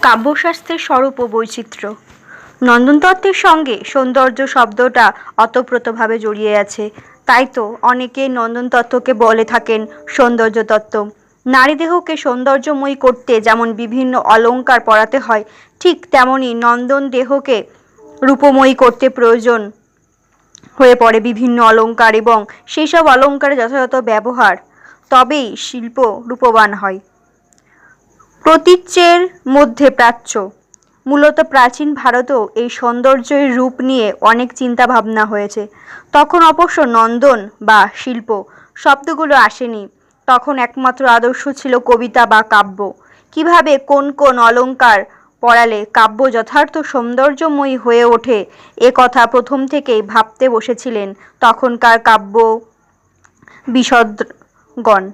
কাব্যশাস্ত্রের স্বরূপ ও বৈচিত্র্য। নন্দনতত্ত্বের সঙ্গে সৌন্দর্য শব্দটা ওতপ্রোতভাবে জড়িয়ে আছে। তাই তো অনেকে নন্দনতত্ত্বকে বলে থাকেন সৌন্দর্য তত্ত্ব। নারী দেহকে সৌন্দর্যময়ী করতে যেমন বিভিন্ন অলংকার পরাতে হয়, ঠিক তেমনি নন্দন দেহকে রূপময়ী করতে প্রয়োজন হয়ে পড়ে বিভিন্ন অলংকার, এবং সেই সব অলংকারের যথাযথ ব্যবহার, তবেই শিল্প রূপবান হয়। প্রতীচ্যের মধ্যে প্রাচ্য। মূলত প্রাচীন ভারতেও এই সৌন্দর্যের রূপ নিয়ে অনেক চিন্তা ভাবনা হয়েছে। তখন অবশ্য নন্দন বা শিল্প শব্দগুলো আসেনি। তখন একমাত্র আদর্শ ছিল কবিতা বা কাব্য। কিভাবে কোন কোন অলংকার পরালে কাব্য যথার্থ সৌন্দর্যময়ী হয়ে ওঠে, এ কথা প্রথম থেকেই ভাবতে বসেছিলেন তখনকার কাব্য বিশদগণ।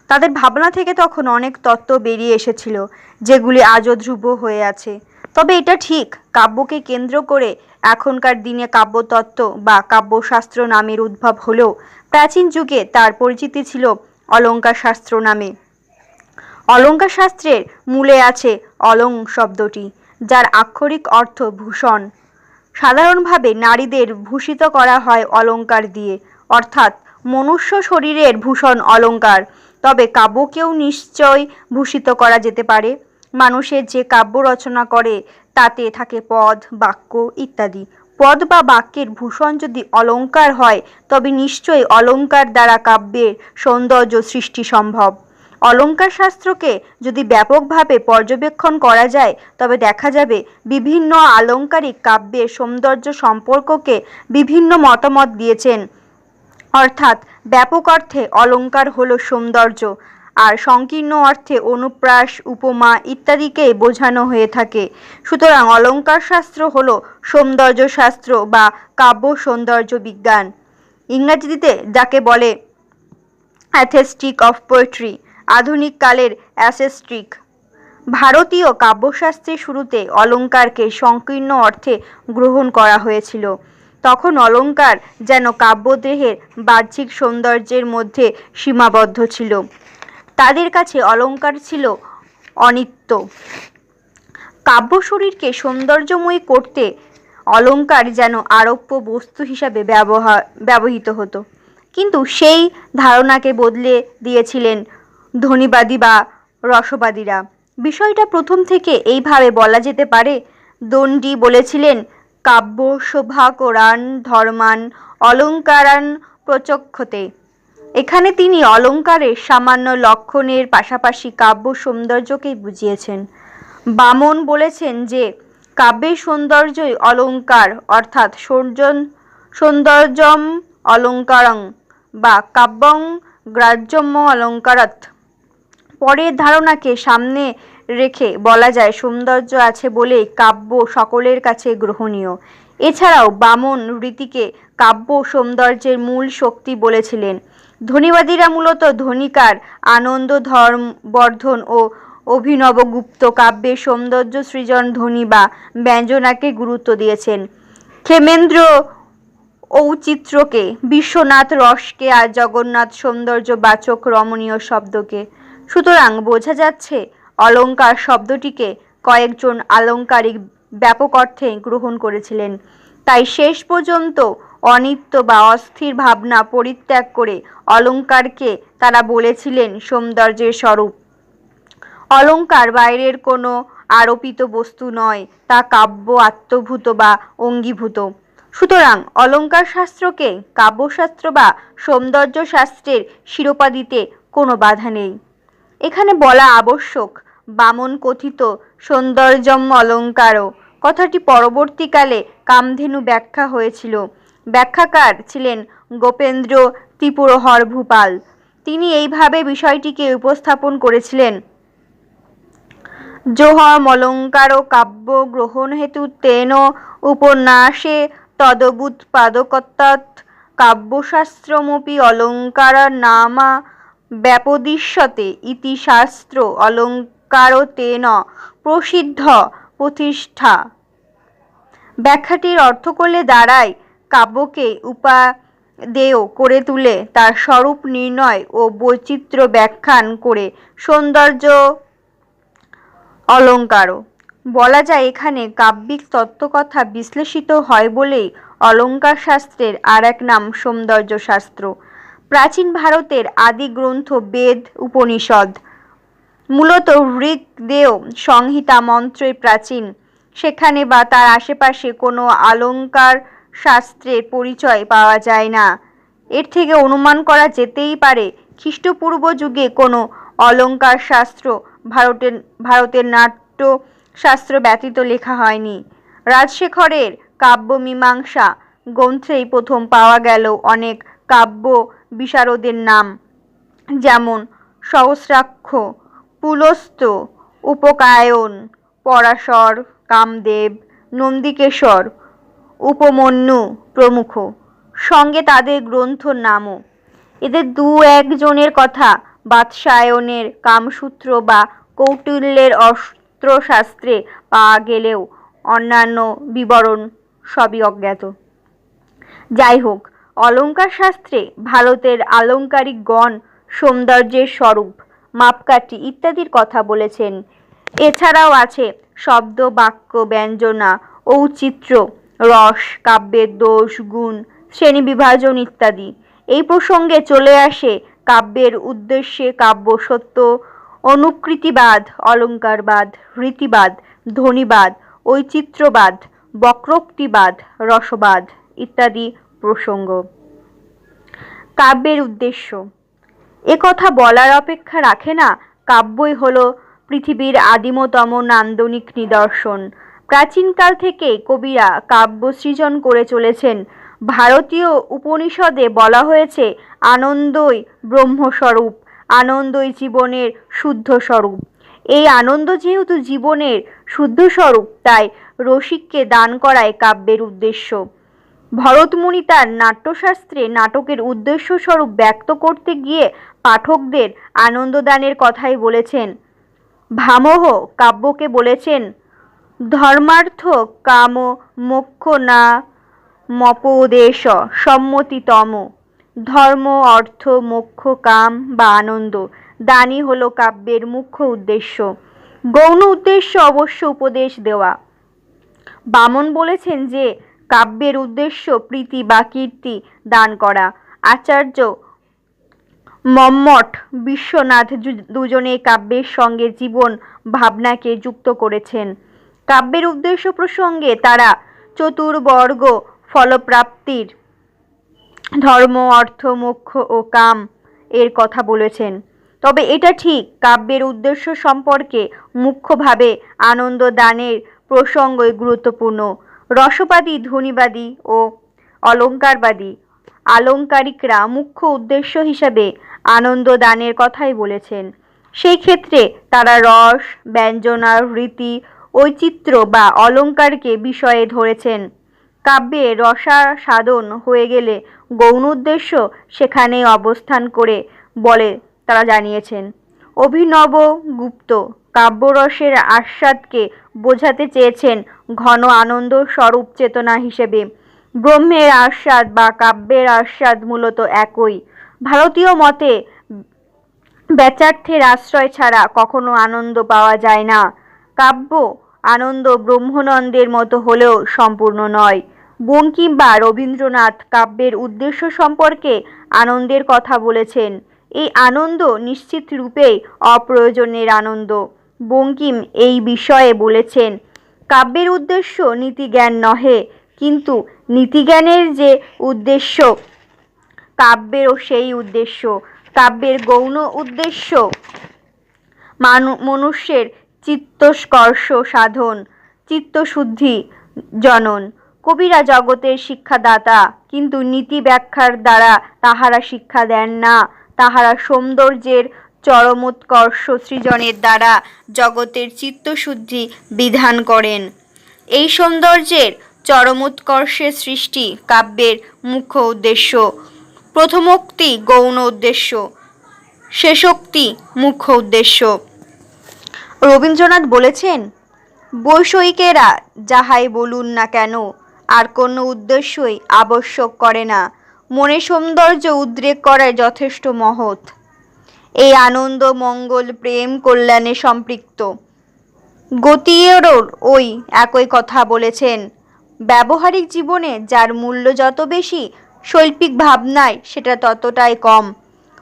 তাদের ভাবনা থেকে তখন অনেক তত্ত্ব বেরিয়ে এসেছিল, যেগুলি আজও ধ্রুব হয়ে আছে। তবে এটা ঠিক, কাব্যকে কেন্দ্র করে এখনকার দিনে কাব্যতত্ত্ব বা কাব্যশাস্ত্র নামের উদ্ভব হলেও প্রাচীন যুগে তার পরিচিতি ছিল অলঙ্কার শাস্ত্র নামে। অলঙ্কার শাস্ত্রের মূলে আছে অলং শব্দটি, যার আক্ষরিক অর্থ ভূষণ। সাধারণভাবে নারীদের ভূষিত করা হয় অলঙ্কার দিয়ে, অর্থাৎ মনুষ্য শরীরের ভূষণ অলঙ্কার। তবে কাব্যকেও নিশ্চয় ভূষিত করা যেতে পারে। মানুষের যে কাব্য রচনা করে তাতে থাকে পদ, বাক্য ইত্যাদি। পদ বা বাক্যের ভূষণ যদি অলঙ্কার হয়, তবে নিশ্চয়ই অলঙ্কার দ্বারা কাব্যের সৌন্দর্য সৃষ্টি সম্ভব। অলঙ্কার শাস্ত্রকে যদি ব্যাপকভাবে পর্যবেক্ষণ করা যায়, তবে দেখা যাবে বিভিন্ন আলংকারিক কাব্যের সৌন্দর্য সম্পর্ককে বিভিন্ন মতামত দিয়েছেন। অর্থাৎ ব্যাপক অর্থে অলঙ্কার হলো সৌন্দর্য, আর সংকীর্ণ অর্থে অনুপ্রাস, উপমা ইত্যাদিকেই বোঝানো হয়ে থাকে। সুতরাং অলঙ্কার শাস্ত্র হলো সৌন্দর্য শাস্ত্র বা কাব্য সৌন্দর্য বিজ্ঞান। ইংরেজিতে যাকে বলে অ্যাথেস্টিক অফ পোয়েট্রি, আধুনিক কালের অ্যাসেস্টিক। ভারতীয় কাব্যশাস্ত্রের শুরুতে অলঙ্কারকে সংকীর্ণ অর্থে গ্রহণ করা হয়েছিল। তখন অলঙ্কার যেন কাব্যদেহের বাহ্যিক সৌন্দর্যের মধ্যে সীমাবদ্ধ ছিল। তাদের কাছে অলঙ্কার ছিল অনিত্য। কাব্য শরীরকে সৌন্দর্যময়ী করতে অলঙ্কার যেন আরোপ্য বস্তু হিসাবে ব্যবহৃত হতো। কিন্তু সেই ধারণাকে বদলে দিয়েছিলেন ধ্বনিবাদী বা রসবাদীরা। বিষয়টা প্রথম থেকে এইভাবে বলা যেতে পারে। দণ্ডী বলেছিলেন, কাব্য শোভা কোরান ধর্মান অলঙ্কারান প্রচক্ষতে। এখানে তিনি অলঙ্কারের সামান্য লক্ষণের পাশাপাশি কাব্য সৌন্দর্যকেই বুঝিয়েছেন। বামন বলেছেন যে কাব্যের সৌন্দর্যই অলঙ্কার, অর্থাৎ সৌন্দর্যম অলঙ্কারং বা কাব্যং গ্রাহ্যম অলঙ্কারাৎ। পরের ধারণাকে সামনে রেখে বলা যায় সৌন্দর্য আছে বলেই কাব্য সকলের কাছে গ্রহণীয়। এছাড়াও বামন রীতিকে কাব্য সৌন্দর্যের মূল শক্তি বলেছিলেন। ধ্বনিবাদীরা মূলত ধ্বনিকার, আনন্দ বর্ধন ও অভিনবগুপ্ত কাব্যের সৌন্দর্য সৃজন ধ্বনি বা ব্যঞ্জনাকে গুরুত্ব দিয়েছেন। ক্ষেমেন্দ্র ঔচিত্র্যকে, বিশ্বনাথ রসকে, আর জগন্নাথ সৌন্দর্যবাচক রমণীয় শব্দকে। সুতরাং বোঝা যাচ্ছে অলঙ্কার শব্দটিকে কয়েকজন আলংকারিক ব্যাপক অর্থে গ্রহণ করেছিলেন। তাই শেষ পর্যন্ত অনিত্য বা অস্থির ভাবনা পরিত্যাগ করে অলঙ্কারকে তারা বলেছিলেন সৌন্দর্যের স্বরূপ। অলঙ্কার বাইরের কোনো আরোপিত বস্তু নয়, তা কাব্য আত্মভূত বা অঙ্গীভূত। সুতরাং অলঙ্কার শাস্ত্রকে কাব্যশাস্ত্র বা সৌন্দর্য শাস্ত্রের শিরোপা দিতে কোনো বাধা নেই। এখানে বলা আবশ্যক, বামন কথিত সৌন্দর্যম অলঙ্কারও কথাটি পরবর্তীকালে কামধেনু ব্যাখ্যা হয়েছিল। ব্যাখ্যাকার ছিলেন গোপেন্দ্র ত্রিপুরহর ভূপাল। তিনি এইভাবে বিষয়টিকে উপস্থাপন করেছিলেন, যোহম অলঙ্কার কাব্য গ্রহণ হেতু তেন উপন্যাসে তদবুৎপাদকত্বাৎ কাব্যশাস্ত্রমপি অলঙ্কার নামা ব্যাপদিশ্যতে ইতি শাস্ত্র অলঙ্কার তেন প্রসিদ্ধ প্রতিষ্ঠা। ব্যাখ্যাটির অর্থ করলে দাঁড়ায়, কাব্যকে উপাদেয় করে তুলে তার স্বরূপ নির্ণয় ও বৈচিত্র্য ব্যাখ্যান করে সৌন্দর্য অলঙ্কার বলা যায় এখানে কাব্যিক তত্ত্বকথা বিশ্লেষিত হয় বলেই অলঙ্কার শাস্ত্রের আর এক নাম সৌন্দর্য শাস্ত্র। প্রাচীন ভারতের আদি গ্রন্থ বেদ উপনিষদ, মূলত ঋগ্বেদ সংহিতা মন্ত্রই প্রাচীন। সেখানে বা তার আশেপাশে কোনো অলঙ্কার শাস্ত্রের পরিচয় পাওয়া যায় না। এর থেকে অনুমান করা যেতেই পারে খ্রিস্টপূর্ব যুগে কোনো অলঙ্কার শাস্ত্র ভারতের নাট্য শাস্ত্র ব্যতীত লেখা হয়নি। রাজশেখরের কাব্যমীমাংসা গ্রন্থেই প্রথম পাওয়া গেল অনেক কাব্য বিশারদের নাম, যেমন সহস্রাক্ষ, পুলস্ত্য, উপকায়ন, পরাশর, কামদেব, নন্দিকেশ্বর, উপমন্যু প্রমুখ, সঙ্গে তাদের গ্রন্থর নামও। এদের দু একজনের কথা বাৎসায়নের কামসূত্র বা কৌটিল্যের অস্ত্রশাস্ত্রে পাওয়া গেলেও অন্যান্য বিবরণ সবই অজ্ঞাত। যাই হোক, অলঙ্কার শাস্ত্রে ভারতের আলঙ্কারিকগণ সৌন্দর্যের স্বরূপ, মাপকাঠি ইত্যাদির কথা বলেছেন। এছাড়াও আছে শব্দ, বাক্য, ব্যঞ্জনা, ঔচিত্র্য, রস, কাব্যের দোষ, গুণ, শ্রেণী বিভাজন ইত্যাদি। এই প্রসঙ্গে চলে আসে কাব্যের উদ্দেশ্যে কাব্য সত্য, অনুকৃতিবাদ, অলঙ্কারবাদ, রীতিবাদ, ধ্বনিবাদ, ঔচিত্র্যবাদ, বক্রোক্তিবাদ, রসবাদ ইত্যাদি প্রসঙ্গ। কাব্যের উদ্দেশ্য একথা বলার অপেক্ষা রাখে না, কাব্যই হলো পৃথিবীর আদিমতম নান্দনিক নিদর্শন। প্রাচীনকাল থেকে কবিরা কাব্য সৃজন করে চলেছেন। ভারতীয় উপনিষদে বলা হয়েছে আনন্দই ব্রহ্মস্বরূপ, আনন্দই জীবনের শুদ্ধ স্বরূপ। এই আনন্দ যেহেতু জীবনের শুদ্ধ স্বরূপ, তাই রসিককে দান করাই কাব্যের উদ্দেশ্য। ভরতমুনি তার নাট্যশাস্ত্রে নাটকের উদ্দেশ্য স্বরূপ ব্যক্ত করতে গিয়ে পাঠকদের আনন্দদানের কথাই বলেছেন। ভামহ কাব্যকে বলেছেন ধর্মার্থ কাম মোক্ষ না মপোদেশ সম্মতিতম। ধর্ম, অর্থ, মোক্ষ, কাম বা আনন্দ দানই হলো কাব্যের মুখ্য উদ্দেশ্য। গৌণ উদ্দেশ্য অবশ্য উপদেশ দেওয়া। বামন বলেছেন যে কাব্যের উদ্দেশ্য প্রীতি বা কীর্তি দান করা। আচার্য মম্মট, বিশ্বনাথ দুজনেই কাব্যের সঙ্গে জীবন ভাবনাকে যুক্ত করেছেন। কাব্যের উদ্দেশ্য প্রসঙ্গে তারা চতুর্বর্গ ফলপ্রাপ্তির ধর্ম, অর্থ, মোক্ষ ও কাম এর কথা বলেছেন। তবে এটা ঠিক, কাব্যের উদ্দেশ্য সম্পর্কে মুখ্যভাবে আনন্দ দানের প্রসঙ্গই গুরুত্বপূর্ণ। রসবাদী, ধ্বনিবাদী ও অলঙ্কারবাদী আলঙ্কারিকরা মুখ্য উদ্দেশ্য হিসাবে আনন্দ দানের কথাই বলেছেন। সেই ক্ষেত্রে তারা রস, ব্যঞ্জনা, রীতি, ঔচিত্র্য বা অলঙ্কারকে বিষয়ে ধরেছেন। কাব্যে রসাসাধন হয়ে গেলে গৌণ উদ্দেশ্য সেখানেই অবস্থান করে বলে তারা জানিয়েছেন। অভিনব গুপ্ত কাব্যরসের আস্বাদকে বোঝাতে চেয়েছেন ঘন আনন্দ স্বরূপ চেতনা হিসেবে। ব্রহ্মের আস্বাদ বা কাব্যের আস্বাদ মূলত একই। ভারতীয় মতে ব্যচার্থের আশ্রয় ছাড়া কখনো আনন্দ পাওয়া যায় না। কাব্য আনন্দ ব্রহ্মানন্দের মতো হলেও সম্পূর্ণ নয়। বঙ্কিম বা রবীন্দ্রনাথ কাব্যের উদ্দেশ্য সম্পর্কে আনন্দের কথা বলেছেন। এই আনন্দ নিশ্চিত রূপেই অপ্রয়োজনের আনন্দ। বঙ্কিম এই বিষয়ে বলেছেন, কাব্যের উদ্দেশ্য নীতিজ্ঞান নহে, কিন্তু নীতিজ্ঞানের যে উদ্দেশ্য কাব্যেরও সেই উদ্দেশ্য। কাব্যের গৌণ উদ্দেশ্য মনুষ্যের চিত্তস্পর্শ সাধন, চিত্তশুদ্ধি জনন। কবিরা জগতের শিক্ষাদাতা, কিন্তু নীতি ব্যাখ্যার দ্বারা তাহারা শিক্ষা দেন না। তাহারা সৌন্দর্যের চরমোৎকর্ষ সৃজনের দ্বারা জগতের চিত্তশুদ্ধি বিধান করেন। এই সৌন্দর্যের চরমোৎকর্ষের সৃষ্টি কাব্যের মুখ্য উদ্দেশ্য। প্রথমোক্তি গৌণ উদ্দেশ্য, শেষোক্তি মুখ্য উদ্দেশ্য। রবীন্দ্রনাথ বলেছেন, বৈষয়িকেরা যাহাই বলুন না কেন, আর কোনো উদ্দেশ্যই আবশ্যক করে না। মনে সৌন্দর্য উদ্রেক করাই যথেষ্ট মহৎ। এই আনন্দ, মঙ্গল, প্রেম, কল্যাণে সম্পৃক্ত। গতিয়েরও ওই একই কথা বলেছেন। ব্যবহারিক জীবনে যার মূল্য যত বেশি, শৈল্পিক ভাবনায় সেটা ততটাই কম।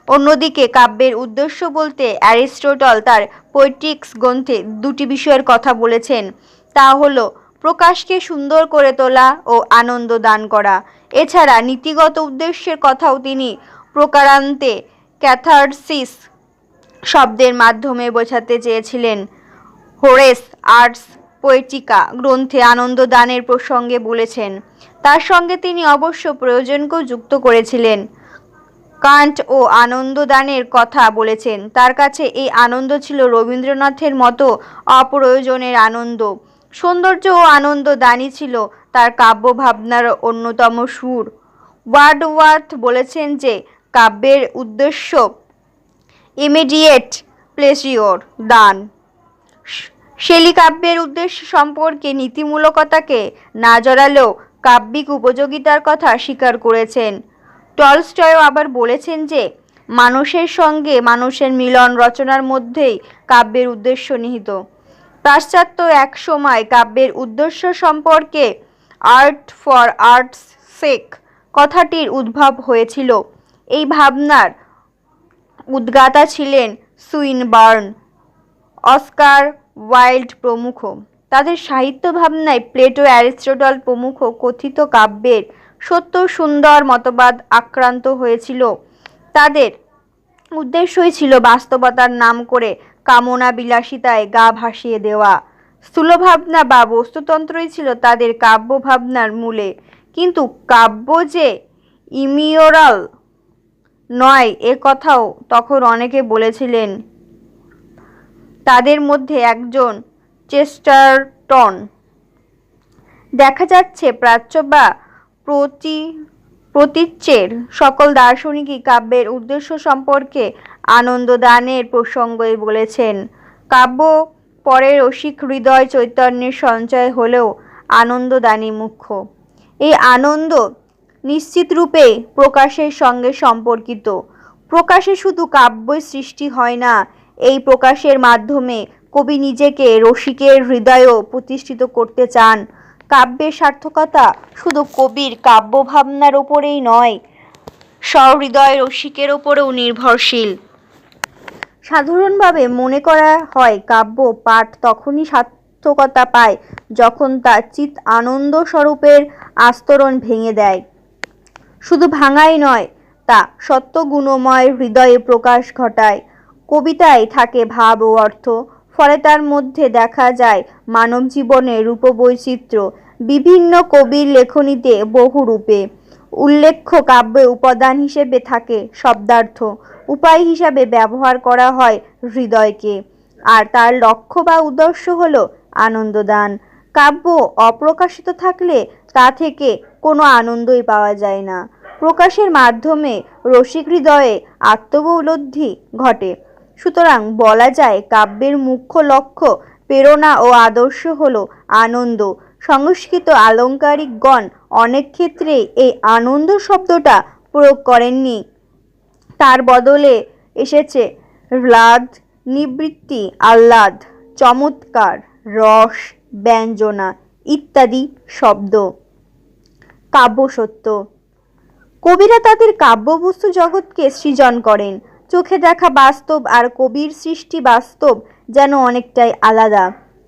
অন্যদিকে কাব্যের উদ্দেশ্য বলতে অ্যারিস্টটল তার পোয়েটিক্স গ্রন্থে দুটি বিষয়ের কথা বলেছেন। তা হলো প্রকাশকে সুন্দর করে তোলা ও আনন্দ দান করা। এছাড়া নীতিগত উদ্দেশ্যের কথাও তিনি প্রকারান্তে ক্যাথারসিস শব্দের মাধ্যমে বোঝাতে চেয়েছিলেন। হোরেস আর্টস পোয়েটিকা গ্রন্থে আনন্দ দানের প্রসঙ্গে বলেছেন। তার সঙ্গে তিনি অবশ্য প্রয়োজনকেও যুক্ত করেছিলেন। কান্ট ও আনন্দ দানের কথা বলেছেন। তার কাছে এই আনন্দ ছিল রবীন্দ্রনাথের মতো অপ্রয়োজনের আনন্দ। সৌন্দর্য ও আনন্দ দানই ছিল তার কাব্য ভাবনার অন্যতম সুর। ওয়ার্ডওয়ার্থ বলেছেন যে কাব্যের উদ্দেশ্য ইমিডিয়েট প্লেজিওর দান। শেলি কাব্যের উদ্দেশ্য সম্পর্কে নীতিমূলকতাকে না জড়ালেও কাব্যিক উপযোগিতার কথা স্বীকার করেছেন। টলস্টয় আবার বলেছেন যে মানুষের সঙ্গে মানুষের মিলন রচনার মধ্যেই কাব্যের উদ্দেশ্য নিহিত। পাশ্চাত্য এক সময় কাব্যের উদ্দেশ্য সম্পর্কে আর্ট ফর আর্টস সেক কথাটির উদ্ভব হয়েছিল। এই ভাবনার উদ্গাতা ছিলেন সুইনবার্ন, অস্কার ওয়াইল্ড প্রমুখ। তাদের সাহিত্য ভাবনায় প্লেটো, অ্যারিস্টটল প্রমুখ কথিত কাব্যের সত্য সুন্দর মতবাদ আক্রান্ত হয়েছিল। তাদের উদ্দেশ্যই ছিল বাস্তবতার নাম করে কামনা বিলাসিতায় গা ভাসিয়ে দেওয়া। স্থূলভাবনা বা বস্তুতন্ত্রই ছিল তাদের কাব্য ভাবনার মূলে। কিন্তু কাব্য যে ইমিওরাল নয় এ কথাও তখন অনেকে বলেছিলেন। তাদের মধ্যে একজন চেস্টারটন। দেখা যাচ্ছে প্রাচ্য বা প্রতীচ্যের সকল দার্শনিকই কাব্যের উদ্দেশ্য সম্পর্কে আনন্দদানের প্রসঙ্গই বলেছেন। কাব্য পরে রসিক হৃদয় চৈতন্যের সঞ্চয় হলেও আনন্দদানই মুখ্য। এই আনন্দ নিশ্চিতরূপে প্রকাশের সঙ্গে সম্পর্কিত। প্রকাশে শুধু কাব্যই সৃষ্টি হয় না, এই প্রকাশের মাধ্যমে কবি নিজেকে রসিকের হৃদয়েও প্রতিষ্ঠিত করতে চান। কাব্যের সার্থকতা শুধু কবির কাব্য ভাবনার ওপরেই নয়, সহৃদয় রসিকের ওপরেও নির্ভরশীল। সাধারণভাবে মনে করা হয় কাব্য পাঠ তখনই সার্থকতা পায় যখন তা চিৎ আনন্দ স্বরূপের আস্তরণ ভেঙে দেয়। শুধু ভাঙাই নয়, তা সত্যগুণময় হৃদয়ে প্রকাশ ঘটায়। কবিতায় থাকে ভাব ও অর্থ, ফলে তার মধ্যে দেখা যায় মানব জীবনের রূপবৈচিত্র্য। বিভিন্ন কবির লেখনীতে বহু রূপে উল্লেখ্য কাব্যে উপাদান হিসেবে থাকে শব্দার্থ, উপায় হিসাবে ব্যবহার করা হয় হৃদয়কে, আর তার লক্ষ্য বা উদ্দেশ্য হলো আনন্দদান। কাব্য অপ্রকাশিত থাকলে তা থেকে কোনো আনন্দই পাওয়া যায় না। প্রকাশের মাধ্যমে রসিক হৃদয়ে আত্মোপলব্ধি ঘটে। সুতরাং বলা যায় কাব্যের মুখ্য লক্ষ্য, প্রেরণা ও আদর্শ হলো আনন্দ। সংস্কৃত আলঙ্কারিকগণ অনেক ক্ষেত্রে এই আনন্দ শব্দটা প্রয়োগ করেননি, তার বদলে এসেছে হ্লাদ, নিবৃত্তি, আহ্লাদ, চমৎকার, রস, ব্যঞ্জনা ইত্যাদি শব্দ। কাব্যসত্য। কবিরা তাদের কাব্যবস্তু জগৎকে সৃজন করেন। চোখে দেখা বাস্তব আর কবির সৃষ্টি বাস্তব যেন অনেকটাই আলাদা।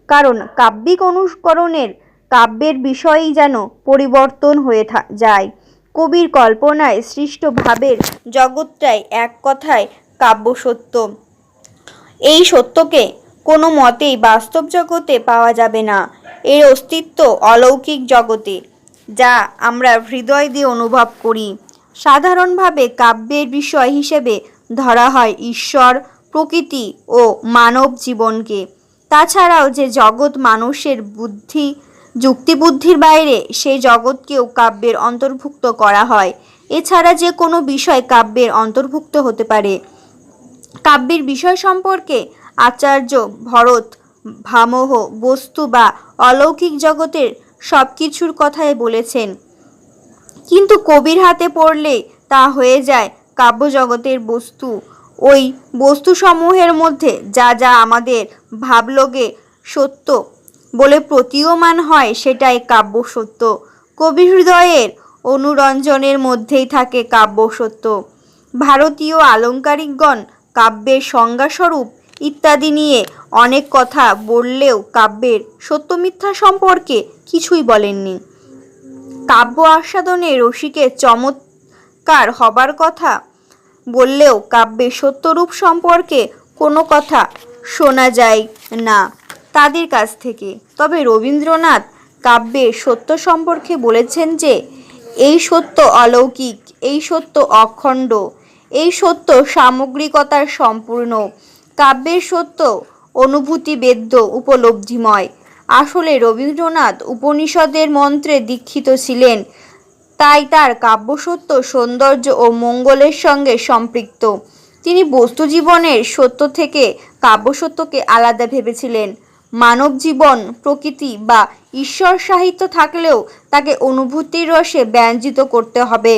কারণ কাব্যিক অনুকরণের কাব্যের বিষয়ই যেন পরিবর্তন হয়ে যায়। কবির কল্পনায় সৃষ্ট ভাবের জগৎটাই এক কথায় কাব্যসত্য। এই সত্যকে কোনো মতেই বাস্তব জগতে পাওয়া যাবে না। এর অস্তিত্ব অলৌকিক জগতে, যা আমরা হৃদয় দিয়ে অনুভব করি। সাধারণভাবে কাব্যের বিষয় হিসেবে ধরা হয় ঈশ্বর, প্রকৃতি ও মানব জীবনকে। তাছাড়াও যে জগৎ মানুষের যুক্তিবুদ্ধির বাইরে, সেই জগৎকেও কাব্যের অন্তর্ভুক্ত করা হয়। এছাড়া যে কোনো বিষয় কাব্যের অন্তর্ভুক্ত হতে পারে। কাব্যের বিষয় সম্পর্কে আচার্য ভরত ভামহ বস্তু বা অলৌকিক জগতের সব কিছুর কথাই বলেছেন, কিন্তু কবির হাতে পড়লে তা হয়ে যায় কাব্যজগতের বস্তু। ওই বস্তুসমূহের মধ্যে যা যা আমাদের ভাবলোকে সত্য বলে প্রতীয়মান হয় সেটাই কাব্য সত্য। কবি হৃদয়ের অনুরঞ্জনের মধ্যেই থাকে কাব্য সত্য। ভারতীয় আলংকারিকগণ কাব্যের সংজ্ঞাস্বরূপ ইত্যাদি নিয়ে অনেক কথা বললেও কাব্যের সত্য মিথ্যা সম্পর্কে কিছুই বলেননি। কাব্য আস্বাদনে রসিকের চমৎকার হবার কথা বললেও কাব্যের সত্যরূপ সম্পর্কে কোনো কথা শোনা যায় না তাদের কাছ থেকে। তবে রবীন্দ্রনাথ কাব্যের সত্য সম্পর্কে বলেছেন যে এই সত্য অলৌকিক, এই সত্য অখণ্ড, এই সত্য সামগ্রিকতার সম্পূর্ণ। কাব্যের সত্য অনুভূতিবেদ্য, উপলব্ধিময়। আসলে রবীন্দ্রনাথ উপনিষদের মন্ত্রে দীক্ষিত ছিলেন, তাই তার কাব্যসত্য সৌন্দর্য ও মঙ্গলের সঙ্গে সম্পৃক্ত। তিনি বস্তু জীবনের সত্য থেকে কাব্যসত্যকে আলাদা ভেবেছিলেন। মানব জীবন, প্রকৃতি বা ঈশ্বর সাহিত্য থাকলেও তাকে অনুভূতির রসে ব্যঞ্জিত করতে হবে,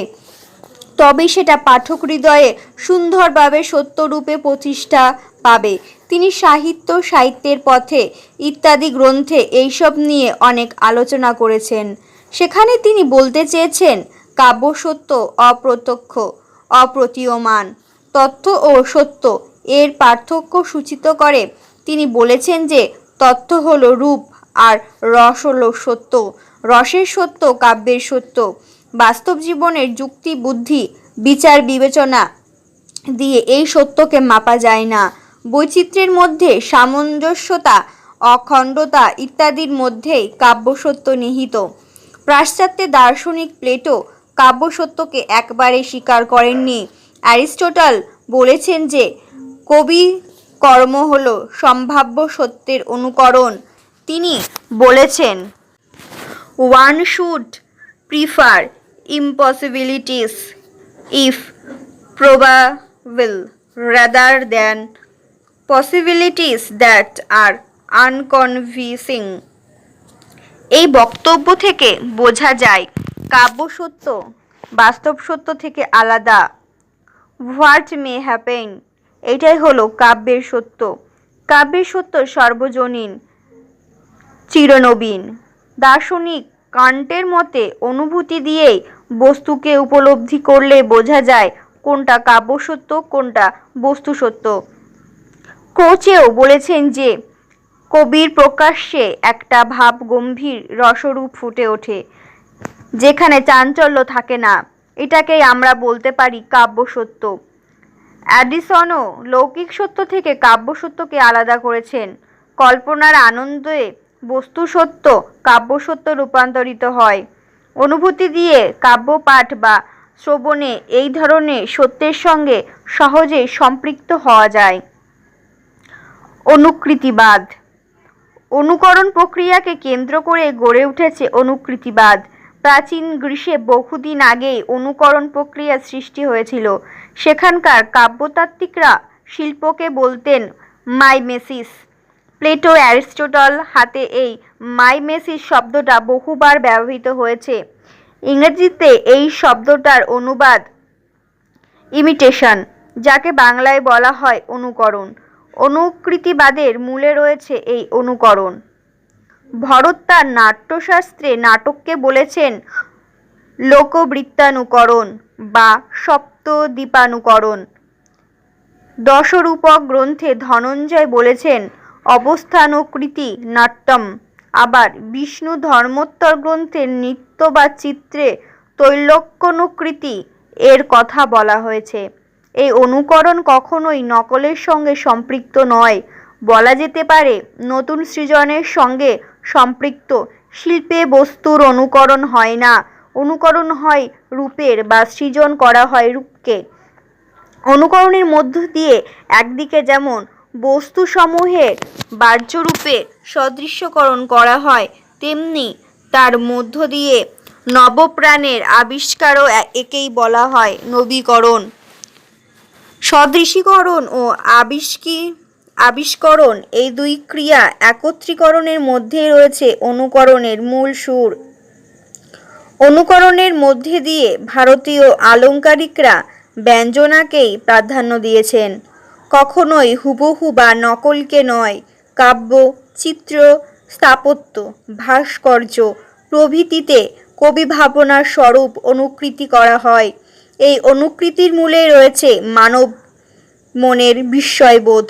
তবেই সেটা পাঠক হৃদয়ে সুন্দরভাবে সত্যরূপে প্রতিষ্ঠা পাবে। তিনি সাহিত্য, সাহিত্যের পথে ইত্যাদি গ্রন্থে এইসব নিয়ে অনেক আলোচনা করেছেন। সেখানে তিনি বলতে চেয়েছেন কাব্যসত্য অপ্রত্যক্ষ, অপ্রতীয়মান। তথ্য ও সত্য এর পার্থক্য সূচিত করে তিনি বলেছেন যে তথ্য হলো রূপ আর রস হলো সত্য। রসের সত্য কাব্যের সত্য। বাস্তব জীবনের যুক্তি, বুদ্ধি, বিচার বিবেচনা দিয়ে এই সত্যকে মাপা যায় না। বৈচিত্র্যের মধ্যে সামঞ্জস্যতা, অখণ্ডতা ইত্যাদির মধ্যেই কাব্যসত্য নিহিত। পাশ্চাত্যে দার্শনিক প্লেটো কাব্যসত্যকে একবারে স্বীকার করেননি। অ্যারিস্টটল বলেছেন যে কবি কর্ম হল সম্ভাব্য সত্যের অনুকরণ। তিনি বলেছেন one should prefer impossibilities if probable rather than possibilities that are unconvincing। এই বক্তব্য থেকে বোঝা যায় কাব্য সত্য বাস্তব সত্য থেকে আলাদা। হোয়াট মে হ্যাপেন, এটাই হলো কাব্যের সত্য। কাব্যের সত্য সর্বজনীন, চিরনবীন। দার্শনিক কান্টের মতে অনুভূতি দিয়েই বস্তুকে উপলব্ধি করলে বোঝা যায় কোনটা কাব্যসত্য, কোনটা বস্তুসত্য। ক্রোচেও বলেছেন যে কবির প্রকাশ্যে একটা ভাব গম্ভীর রসরূপ ফুটে ওঠে, যেখানে চাঞ্চল্য থাকে না। এটাকেই আমরা বলতে পারি কাব্যসত্য। অ্যাডিসনও লৌকিক সত্য থেকে কাব্যসত্যকে আলাদা করেছেন। কল্পনার আনন্দে বস্তুসত্য কাব্যসত্য রূপান্তরিত হয়। অনুভূতি দিয়ে কাব্য পাঠ বা শ্রবণে এই ধরনের সত্যের সঙ্গে সহজেই সম্পৃক্ত হওয়া যায়। অনুকৃতিবাদ। অনুকরণ প্রক্রিয়াকে কেন্দ্র করে গড়ে উঠেছে অনুকৃতিবাদ। প্রাচীন গ্রীসে বহুদিন আগেই অনুকরণ প্রক্রিয়ার সৃষ্টি হয়েছিল। সেখানকার কাব্যতাত্ত্বিকরা শিল্পকে বলতেন মাইমেসিস। প্লেটো, অ্যারিস্টটল হাতে এই মাইমেসিস শব্দটা বহুবার ব্যবহৃত হয়েছে। ইংরেজিতে এই শব্দটার অনুবাদ ইমিটেশন, যাকে বাংলায় বলা হয় অনুকরণ। অনুকৃতিবাদের মূলে রয়েছে এই অনুকরণ। ভরত তার নাট্যশাস্ত্রে নাটককে বলেছেন লোকবৃত্তানুকরণ বা সপ্তদ্বীপানুকরণ। দশরূপক গ্রন্থে ধনঞ্জয় বলেছেন অবস্থানুকৃতি নাট্যম। আবার বিষ্ণু ধর্মোত্তর গ্রন্থে নৃত্য বা চিত্রে তৈলক্যানুকৃতি এর কথা বলা হয়েছে। এই অনুকরণ কখনোই নকলের সঙ্গে সম্পৃক্ত নয়, বলা যেতে পারে নতুন সৃজনের সঙ্গে সম্পৃক্ত। শিল্পে বস্তুর অনুকরণ হয় না, অনুকরণ হয় রূপের বা সৃজন করা হয় রূপকে। অনুকরণের মধ্য দিয়ে একদিকে যেমন বস্তুসমূহের বাহ্যরূপের সদৃশ্যকরণ করা হয়, তেমনি তার মধ্য দিয়ে নবপ্রাণের আবিষ্কারও একেই বলা হয় নবীকরণ। সদৃশীকরণ ও আবিষ্করণ এই দুই ক্রিয়া একত্রীকরণের মধ্যেই রয়েছে অনুকরণের মূল সুর। অনুকরণের মধ্যে দিয়ে ভারতীয় আলংকারিকরা ব্যঞ্জনাকেই প্রাধান্য দিয়েছেন, কখনোই হুবহু বা নকলকে নয়। কাব্য, চিত্র, স্থাপত্য, ভাস্কর্য প্রভৃতিতে কবি ভাবনার স্বরূপ অনুকৃতি করা হয়। এই অনুকৃতির মূলে রয়েছে মানব মনের বিস্ময়বোধ।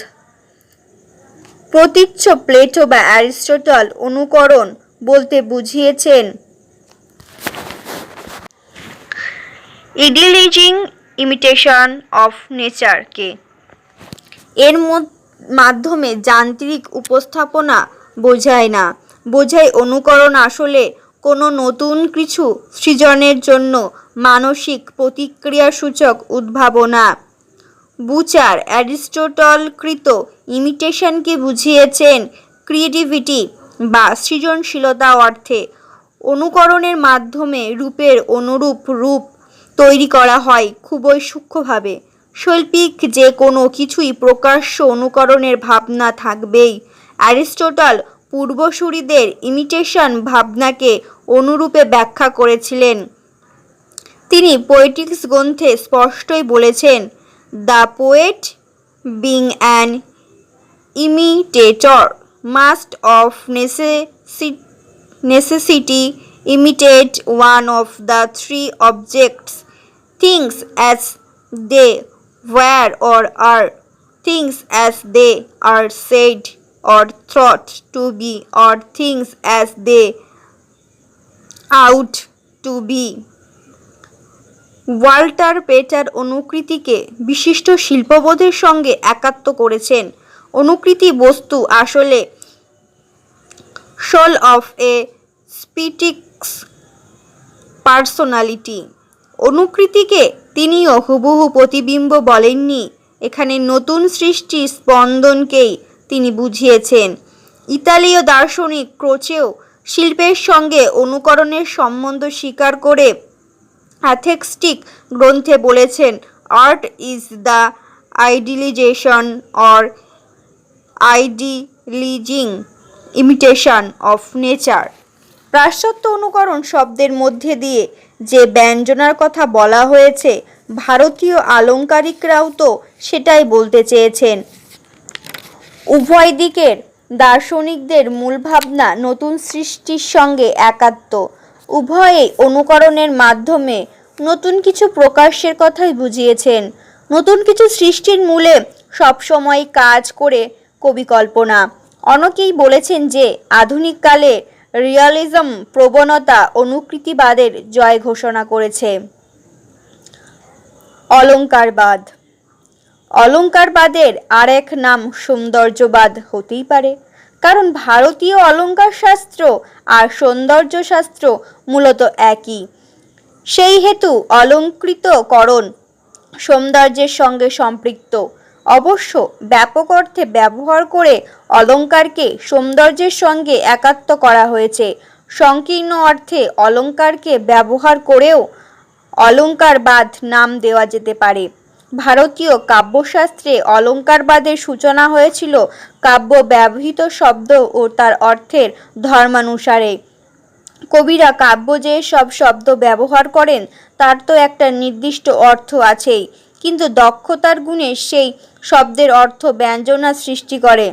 প্রতীচ্য প্লেটো বা অ্যারিস্টটল অনুকরণ বলতে বুঝিয়েছেন ইডিয়ালাইজিং ইমিটেশন অফ নেচারকে। এর মাধ্যমে যান্ত্রিক উপস্থাপনা বোঝায় না, বোঝায় অনুকরণ, আসলে কোনো নতুন কিছু সৃজনের জন্য মানসিক প্রতিক্রিয়াসূচক উদ্ভাবনা। বুচার অ্যারিস্টটলকৃত ইমিটেশনকে বুঝিয়েছেন ক্রিয়েটিভিটি বা সৃজনশীলতা অর্থে। অনুকরণের মাধ্যমে রূপের অনুরূপ রূপ তৈরি করা হয় খুবই সূক্ষ্মভাবে। শৈল্পিক যে কোনো কিছুই প্রকাশ্য অনুকরণের ভাবনা থাকবেই। অ্যারিস্টটল পূর্বসূরিদের ইমিটেশন ভাবনাকে অনুরূপে ব্যাখ্যা করেছিলেন। তিনি পোয়েটিক্স গ্রন্থে স্পষ্টই বলেছেন, the poet being an imitator must of necessity imitate one of the three objects, things as they were or are, things as they are said or thought to be, or things as they ought to be. Walter Pater অনুকৃতিকে বিশিষ্ট শিল্পবোধের সঙ্গে একাত্ম করেছেন। অনুকৃতি বস্তু আসলে soul of a স্পিটিক্স পার্সোনালিটি। অনুকৃতিকে তিনিও হুবহু প্রতিবিম্ব বলেননি, এখানে নতুন সৃষ্টির স্পন্দনকেই তিনি বুঝিয়েছেন। ইতালীয় দার্শনিক ক্রোচেও শিল্পের সঙ্গে অনুকরণের সম্বন্ধ স্বীকার করে অ্যাথেক্সটিক গ্রন্থে বলেছেন, art is the idealisation or idealising imitation of nature. পাশ্চাত্য অনুকরণ শব্দের মধ্যে দিয়ে যে ব্যঞ্জনার কথা বলা হয়েছে, ভারতীয় আলংকারিকরাও তো সেটাই বলতে চেয়েছেন। উভয় দিকের দার্শনিকদের মূল ভাবনা নতুন সৃষ্টির সঙ্গে একাত্ম। উভয়েই অনুকরণের মাধ্যমে নতুন কিছু প্রকাশের কথাই বুঝিয়েছেন। নতুন কিছু সৃষ্টির মূলে সবসময় কাজ করে কবিকল্পনা। অনেকেই বলেছেন যে আধুনিক কালে রিয়ালিজম প্রবণতা অনুকৃতিবাদের জয় ঘোষণা করেছে। অলঙ্কারবাদ। অলঙ্কারবাদের আর এক নাম সৌন্দর্যবাদ হতেই পারে, কারণ ভারতীয় অলঙ্কার শাস্ত্র আর সৌন্দর্য শাস্ত্র মূলত একই। সেই হেতু অলঙ্কৃতকরণ সৌন্দর্যের সঙ্গে সম্পৃক্ত। অবশ্য ব্যাপক অর্থে ব্যবহার করে অলঙ্কারকে সৌন্দর্যের সঙ্গে একাত্ম করা হয়েছে। সংকীর্ণ অর্থে অলঙ্কারকে ব্যবহার করেও অলঙ্কারবাদ নাম দেওয়া যেতে পারে। ভারতীয় কাব্যশাস্ত্রে অলঙ্কারবাদের সূচনা হয়েছিল কাব্য ব্যবহৃত শব্দ ও তার অর্থের ধর্মানুসারে। কবিরা কাব্য যে সব শব্দ ব্যবহার করেন তার তো একটা নির্দিষ্ট অর্থ আছেই, কিন্তু দক্ষতার গুণে সেই শব্দের অর্থ ব্যঞ্জনা সৃষ্টি করে,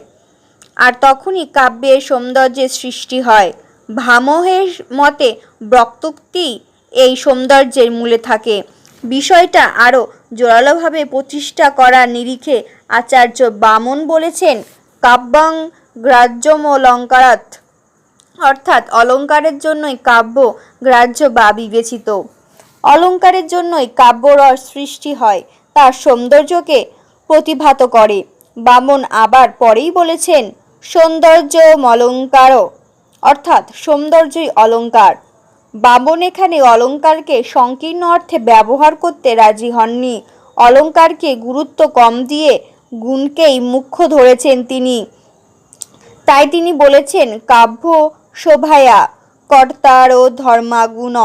আর তখনই কাব্যের সৌন্দর্যের সৃষ্টি হয়। ভামহের মতে বক্তোক্তি এই সৌন্দর্যের মূলে থাকে। বিষয়টা আরও জোরালোভাবে প্রতিষ্ঠা করার নিরিখে আচার্য বামন বলেছেন, কাব্যং গ্রাহ্যমলঙ্কারাৎ, অর্থাৎ অলঙ্কারের জন্যই কাব্য গ্রাহ্য বা বিবেচিত। অলঙ্কারের জন্যই কাব্যরস সৃষ্টি হয়, তার সৌন্দর্যকে প্রতিভাত করে। বামন আবার পরেই বলেছেন, সৌন্দর্যমলঙ্কারঃ, অর্থাৎ সৌন্দর্যই অলঙ্কার। বামন এখানে অলঙ্কারকে সংকীর্ণ অর্থে ব্যবহার করতে রাজি হননি। অলঙ্কারকে গুরুত্ব কম দিয়ে গুণকেই মুখ্য ধরেছেন তিনি। তাই তিনি বলেছেন, কাব্য শোভায়া কর্তার ও ধর্মাগুণ।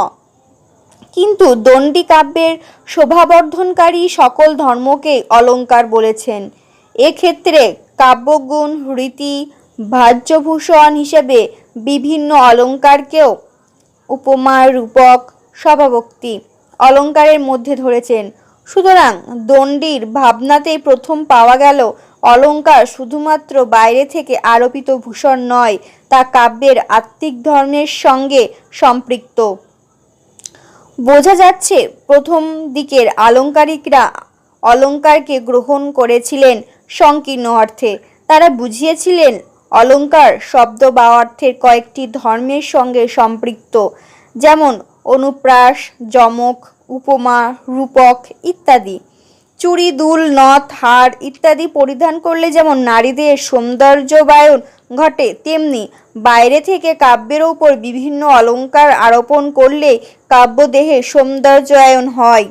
কিন্তু দণ্ডী কাব্যের শোভাবর্ধনকারী সকল ধর্মকেই অলঙ্কার বলেছেন। এক্ষেত্রে কাব্যগুণ, রীতি, ভাজ্যভূষণ হিসেবে বিভিন্ন অলঙ্কারকেও উপমা, রূপক, সভাভক্তি অলঙ্কারের মধ্যে ধরেছেন। সুতরাং দণ্ডীর ভাবনাতেই প্রথম পাওয়া গেল অলঙ্কার শুধুমাত্র বাইরে থেকে আরোপিত ভূষণ নয়, তা কাব্যের আত্মিক ধর্মের সঙ্গে সম্পৃক্ত। বোঝা যাচ্ছে প্রথম দিকের আলঙ্কারিকরা অলঙ্কারকে গ্রহণ করেছিলেন সংকীর্ণ অর্থে। তারা বুঝিয়েছিলেন অলঙ্কার শব্দ বা অর্থের কয়েকটি ধর্মের সঙ্গে সম্পৃক্ত, যেমন অনুপ্রাস, যমক, উপমা, রূপক ইত্যাদি। চুড়ি, দুল, নথ, হার ইত্যাদি পরিধান করলে যেমন নারীদের সৌন্দর্যায়ন ঘটে, তেমনি বাইরে থেকে কাব্যের ওপর বিভিন্ন অলঙ্কার আরোপণ করলে কাব্যদেহের সৌন্দর্যায়ন হয়।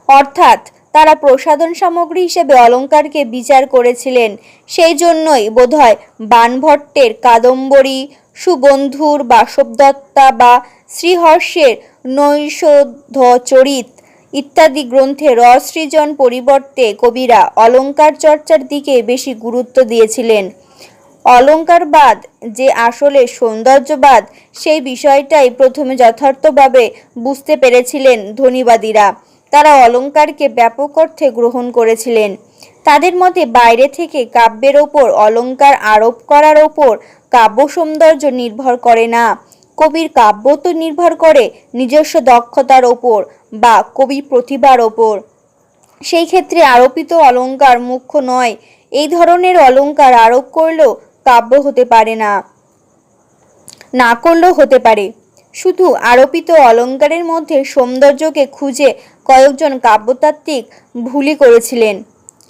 অর্থাৎ তারা প্রসাধন সামগ্রী হিসেবে অলঙ্কারকে বিচার করেছিলেন। সেই জন্যই বোধহয় বাণভট্টের কাদম্বরী, সুবন্ধুর বাসবদত্তা বা শ্রীহর্ষের নৈষধচরিত ইত্যাদি গ্রন্থে রসসৃজন পরিবর্তে কবিরা অলঙ্কার চর্চার দিকে বেশি গুরুত্ব দিয়েছিলেন। অলঙ্কারবাদ যে আসলে সৌন্দর্যবাদ, সেই বিষয়টাই প্রথমে যথার্থভাবে বুঝতে পেরেছিলেন ধ্বনিবাদীরা। তারা অলঙ্কারকে ব্যাপক অর্থে গ্রহণ করেছিলেন। তাদের মতে বাইরে থেকে কাব্যের ওপর অলঙ্কার আরোপ করার ওপর কাব্য সৌন্দর্য নির্ভর করে না, কবির কাব্য তো নির্ভর করে নিজস্ব দক্ষতার ওপর বা কবির প্রতিভার ওপর। সেই ক্ষেত্রে আরোপিত অলঙ্কার মুখ্য নয়। এই ধরনের অলঙ্কার আরোপ করলেও কাব্য হতে পারে না, না করলেও হতে পারে। শুধু আরোপিত অলঙ্কারের মধ্যে সৌন্দর্যকে খুঁজে কয়েকজন কাব্যতাত্ত্বিক ভুলই করেছিলেন।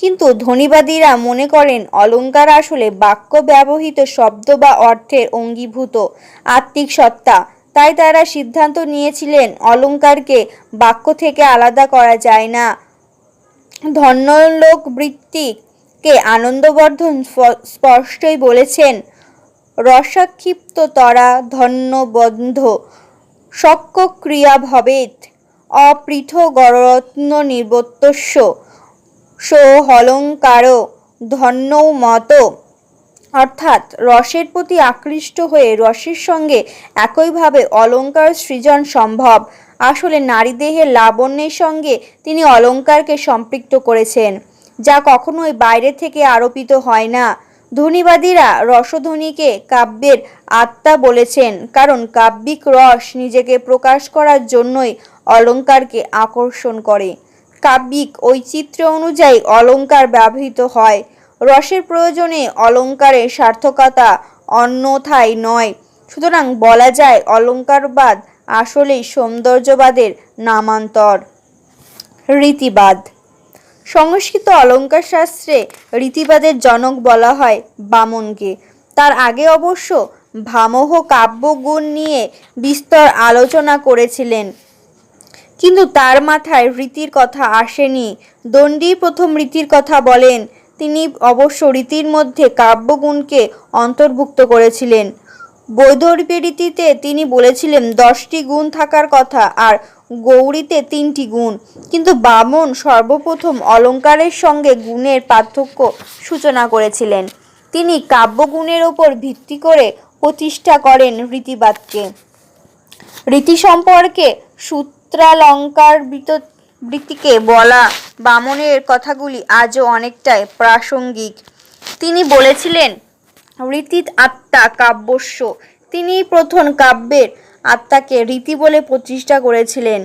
কিন্তু ধ্বনিবাদীরা মনে করেন অলঙ্কার আসলে বাক্য ব্যবহৃত শব্দ বা অর্থের অঙ্গীভূত আত্মিক সত্তা। তাই তারা সিদ্ধান্ত নিয়েছিলেন অলঙ্কারকে বাক্য থেকে আলাদা করা যায় না। ধন্যলোক বৃত্তিকে আনন্দবর্ধন স্পষ্টই বলেছেন, রসাক্ষিপ্ত তরা ধন্যবন্ধ শক্য ক্রিয়া ভবেৎ অপৃথগরত্ন নির্বত্যস্য সোহলঙ্কার ধন্যৌ মত। অর্থাৎ রসের প্রতি আকৃষ্ট হয়ে রসের সঙ্গে একইভাবে অলঙ্কার সৃজন সম্ভব। আসলে নারীদেহের লাবণ্যের সঙ্গে তিনি অলঙ্কারকে সম্পৃক্ত করেছেন, যা কখনোই বাইরে থেকে আরোপিত হয় না। ধ্বনিবাদীরা রসধ্বনিকে কাব্যের আত্মা বলেছেন, কারণ কাব্যিক রস নিজেকে প্রকাশ করার জন্যই অলঙ্কারকে আকর্ষণ করে। কাব্যিক ঔচিত্র্য অনুযায়ী অলঙ্কার ব্যবহৃত হয়। রসের প্রয়োজনে অলঙ্কারের সার্থকতা অন্যথায় নয়। সুতরাং বলা যায় অলঙ্কারবাদ আসলেই সৌন্দর্যবাদের নামান্তর। রীতিবাদ। সংস্কৃত অলঙ্কার শাস্ত্রে রীতিবাদের জনক বলা হয় বামনকে। তার আগে অবশ্য ভামহ কাব্যগুণ নিয়ে বিস্তর আলোচনা করেছিলেন, কিন্তু তার মাথায় রীতির কথা আসেনি। দণ্ডী প্রথম রীতির কথা বলেন। তিনি অবশ্য রীতির মধ্যে কাব্যগুণকে অন্তর্ভুক্ত করেছিলেন। বৈদর্ভীরীতিতে তিনি বলেছিলেন 10টি গুণ থাকার কথা, আর গৌড়ীতে 3টি গুণ। কিন্তু বামন সর্বপ্রথম অলঙ্কারের সঙ্গে গুণের পার্থক্য সূচনা করেছিলেন। তিনি কাব্যগুণের ওপর ভিত্তি করে প্রতিষ্ঠা করেন রীতিবাদকে। রীতি সম্পর্কে সূত্রালঙ্কার বৃত্তিকে বলা বামনের কথাগুলি আজও অনেকটাই প্রাসঙ্গিক। তিনি বলেছিলেন, রীতিত আত্মা কাব্যস্য। তিনি প্রথম কাব্যের আত্মাকে রীতি বলে প্রতিষ্ঠা করেছিলেন।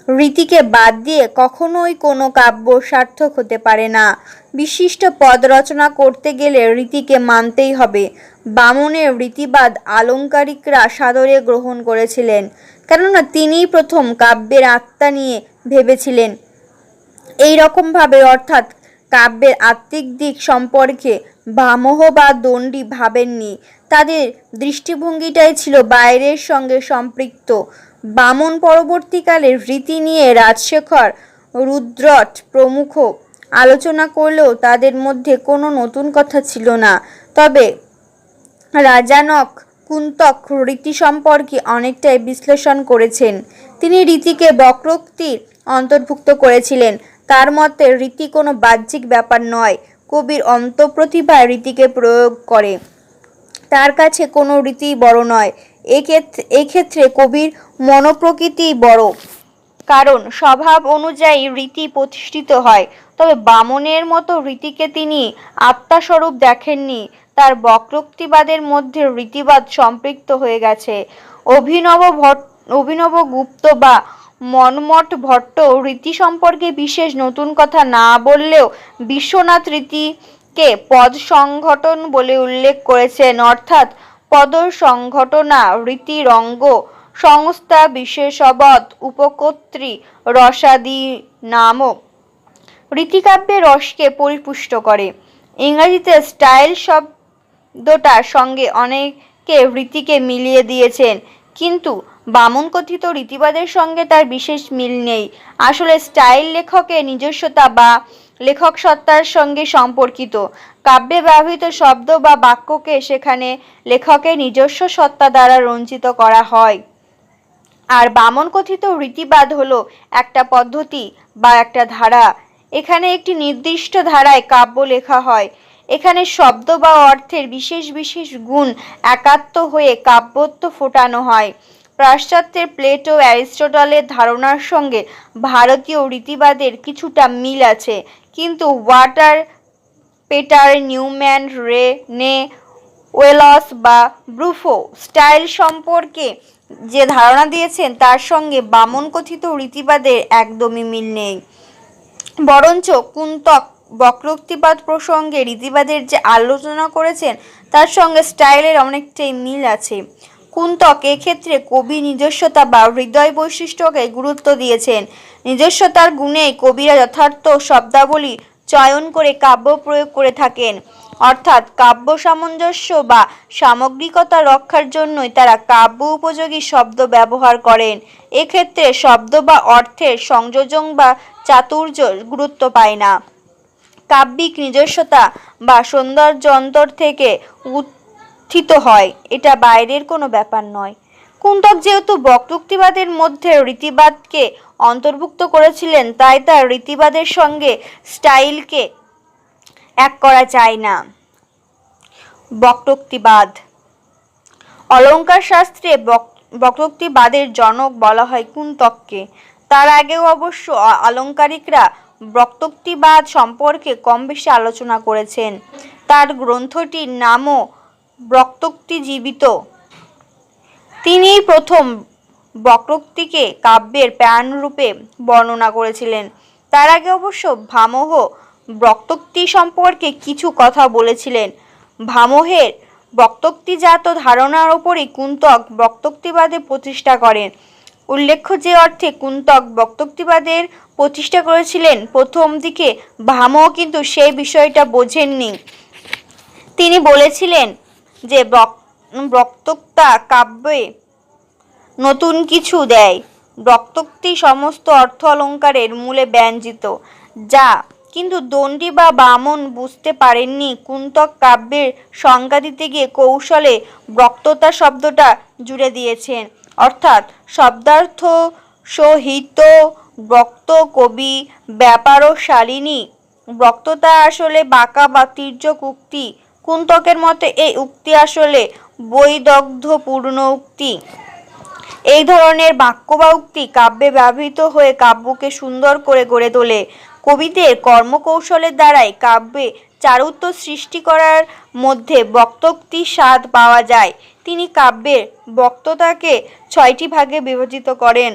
রীতিকে বাদ দিয়ে কখনোই কোনো কাব্য সার্থক হতে পারে না। বিশিষ্ট পদ রচনা করতে গেলে রীতিকে মানতেই হবে। বামনের রীতিবাদ আলঙ্কারিকরা সাদরে গ্রহণ করেছিলেন, কেননা তিনিই প্রথম কাব্যের আত্মা নিয়ে ভেবেছিলেন। এই রকমভাবে অর্থাৎ কাব্যের আত্মিক দিক সম্পর্কে ভামহ বা দণ্ডী ভাবেননি। তাদের দৃষ্টিভঙ্গিটাই ছিল বাইরের সঙ্গে সম্পৃক্ত। বামন পরবর্তীকালে রীতি নিয়ে রাজশেখর, রুদ্রট প্রমুখ আলোচনা করলেও তাদের মধ্যে কোনো নতুন কথা ছিল না। তবে রাজানক কুন্তক রীতি সম্পর্কে অনেকটাই বিশ্লেষণ করেছেন। তিনি রীতিকে বক্রোক্তির অন্তর্ভুক্ত করেছিলেন। তার মতে রীতি কোনো বাহ্যিক ব্যাপার নয়, কবির অন্তঃপ্রতিভায় রীতিকে প্রয়োগ করে। তার কাছে কোনো রীতি বড় নয়। এক্ষেত্রে কবির মনোপ্রকৃতি বড়, কারণ স্বভাব অনুযায়ী রীতি প্রতিষ্ঠিত হয়। তবে বামনের মতো রীতিকে তিনি আত্মাস্বরূপ দেখেননি। তার বক্রোক্তিবাদের মধ্যে রীতিবাদ সম্পৃক্ত হয়ে গেছে। অভিনব গুপ্ত বা মন্মথ ভট্ট রীতি সম্পর্কে বিশেষ নতুন কথা না বললেও বিশ্বনাথ রীতিকে পদ সংঘটন বলে উল্লেখ করেছেন, অর্থাৎ পদ সংঘটনা রীতির অঙ্গ সংস্থা বিশেষবৎ উপকর্তৃ রসাদি নামক রীতিকাব্যের রসকে পরিপুষ্ট করে। ইংরেজিতে স্টাইল শব্দটার সঙ্গে অনেকে রীতিকে মিলিয়ে দিয়েছেন, কিন্তু বামন কথিত রীতিবাদের সঙ্গে তার বিশেষ মিল নেই। আসলে স্টাইল লেখকের নিজস্বতা বা লেখক সত্তার সঙ্গে সম্পর্কিত। কাব্যে ব্যবহৃত শব্দ বা বাক্যকে সেখানে লেখকের নিজস্ব সত্তা দ্বারা রঞ্জিত করা হয়। আর বামন কথিত রীতিবাদ হলো একটা পদ্ধতি বা একটা ধারা। এখানে একটি নির্দিষ্ট ধারায় কাব্য লেখা হয়। এখানে শব্দ বা অর্থের বিশেষ বিশেষ গুণ একাত্ম হয়ে কাব্যত্ব ফোটানো হয়। পাশ্চাত্যের প্লেটো অ্যারিস্টটলের ধারণার সঙ্গে ভারতীয় রীতিবাদের কিছুটা মিল আছে, কিন্তু ওয়াটার পেটার, নিউম্যান, রেনে ওয়েলস বা ব্রুফো স্টাইল সম্পর্কে যে ধারণা দিয়েছেন তার সঙ্গে বামন কথিত রীতিবাদের একদমই মিল নেই। বরঞ্চ কুন্তক বক্রোক্তিবাদ প্রসঙ্গে রীতিবাদের যে আলোচনা করেছেন তার সঙ্গে স্টাইলের অনেকটাই মিল আছে। কুন্তক এক্ষেত্রে কবি নিজস্বতা বা হৃদয় বৈশিষ্ট্যকে গুরুত্ব দিয়েছেন। নিজস্বতার গুণে কবিরা যথার্থ শব্দাবলী চয়ন করে কাব্য প্রয়োগ করে থাকেন, অর্থাৎ কাব্য সামঞ্জস্য বা সামগ্রিকতা রক্ষার জন্যই তারা কাব্য উপযোগী শব্দ ব্যবহার করেন। এক্ষেত্রে শব্দ বা অর্থের সংযোজন বা চাতুর্য গুরুত্ব পায় না। কাব্যিক নিজস্বতা বা সৌন্দর্য অন্তর থেকে উত্থিত হয়, এটা বাইরের কোনো ব্যাপার নয়। কুন্তক যেহেতু বক্রোক্তিবাদের মধ্যে রীতিবাদকে অন্তর্ভুক্ত করেছিলেন, তাই তার রীতিবাদের সঙ্গে স্টাইলকে এক করা যায় না। বক্রোক্তিবাদ। অলঙ্কার শাস্ত্রে বক্রোক্তিবাদের জনক বলা হয় কুন্তককে। তার আগেও অবশ্য আলঙ্কারিকরা বক্রোক্তিবাদ সম্পর্কে কম বেশি আলোচনা করেছেন। তার গ্রন্থটির নামও বক্রোক্তিজীবিত। তিনিই প্রথম বক্রোক্তিকে কাব্যের প্রাণরূপে বর্ণনা করেছিলেন। তার আগে অবশ্য ভামহ বক্রোক্তি সম্পর্কে কিছু কথা বলেছিলেন। ভামহের বক্রোক্তিজাত ধারণার ওপরই কুন্তক বক্রোক্তিবাদে প্রতিষ্ঠা করেন। উল্লেখ্য, যে অর্থে কুন্তক বক্রোক্তিবাদের প্রতিষ্ঠা করেছিলেন, প্রথম দিকে ভামহ কিন্তু সেই বিষয়টা বোঝেননি। তিনি বলেছিলেন যে বক্রোক্তা কাব্যে নতুন কিছু দেয়। বক্রোক্তি সমস্ত অর্থ অলঙ্কারের মূলে ব্যঞ্জিত, যা কিন্তু দণ্ডী বা বামন বুঝতে পারেননি। কুন্তক কাব্যের সংজ্ঞা দিতে গিয়ে কৌশলে বক্তৃতা শব্দটা জুড়ে দিয়েছেন, অর্থাৎ শব্দার্থ সহিত বক্ত কবি ব্যাপারশালিনী। বক্তৃতা আসলে বাঁকা বা তির্যক উক্তি। কুন্তকের মতে এই উক্তি আসলে বৈদগ্ধ্যপূর্ণ উক্তি। এই ধরনের বাক্য বা উক্তি কাব্যে ব্যবহৃত হয়ে কাব্যকে সুন্দর করে গড়ে তোলে। কবিদের কর্মকৌশলের দ্বারাই কাব্যে চারুত্ব সৃষ্টি করার মধ্যে বক্রোক্তির স্বাদ পাওয়া যায়। তিনি কাব্যের বক্তৃতাকে 6টি ভাগে বিভাজিত করেন।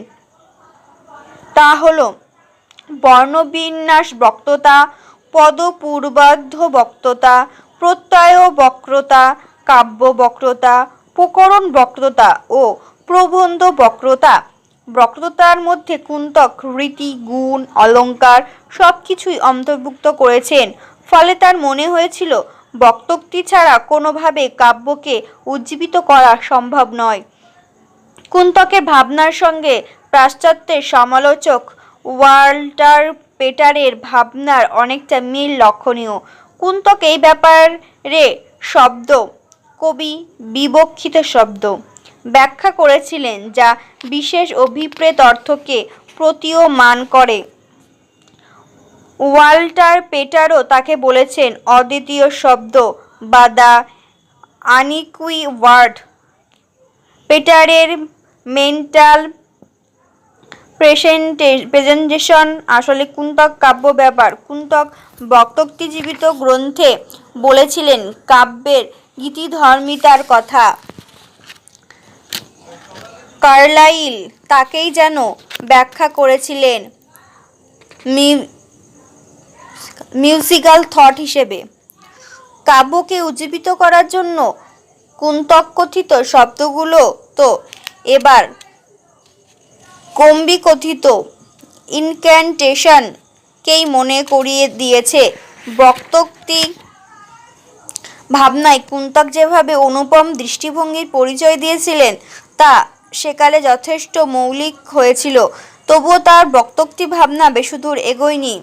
তা হল বর্ণবিন্যাস বক্তৃতা, পদপূর্বার্ধ বক্তৃতা, প্রত্যয় বক্তৃতা, কাব্য বক্তৃতা, প্রকরণ বক্তৃতা ও প্রবন্ধ বক্তৃতা। বক্তৃতার মধ্যে কুন্তক রীতি, গুণ, অলঙ্কার সবকিছুই অন্তর্ভুক্ত করেছেন। ফলে তার মনে হয়েছিল বক্রোক্তি ছাড়া কোনোভাবে কাব্যকে উজ্জীবিত করা সম্ভব নয়। কুন্তকের ভাবনার সঙ্গে পাশ্চাত্যের সমালোচক ওয়াল্টার পেটারের ভাবনার অনেকটা মিল লক্ষণীয়। কুন্তক এই ব্যাপারে শব্দ কবি বিবক্ষিত শব্দ ব্যাখ্যা করেছিলেন, যা বিশেষ অভিপ্রেত অর্থকে প্রতীয়মান করে। ওয়াল্টার পেটারও তাকে বলেছেন অদ্বিতীয় শব্দ বা দ্য আনইকুই ওয়ার্ড। পেটারের মেন্টাল প্রেজেন্টেশন আসলে কুন্তক কাব্য ব্যাপার। কুন্তক বক্তৃতাজীবিত গ্রন্থে বলেছিলেন কাব্যের গীতিধর্মিতার কথা। কার্লাইল তাকেই যেন ব্যাখ্যা করেছিলেন মিউজিক্যাল থট হিসেবে। কাব্যকে উজ্জীবিত করার জন্য কুন্তক কথিত শব্দগুলো তো এবার কম্বি কথিত ইনক্যান্টেশনকেই মনে করিয়ে দিয়েছে। বক্তোক্তি ভাবনায় কুন্তক যেভাবে অনুপম দৃষ্টিভঙ্গির পরিচয় দিয়েছিলেন তা সেকালে যথেষ্ট মৌলিক হয়েছিল। তবুও তার বক্তোক্তি ভাবনা বেশিদূর এগোয়নি।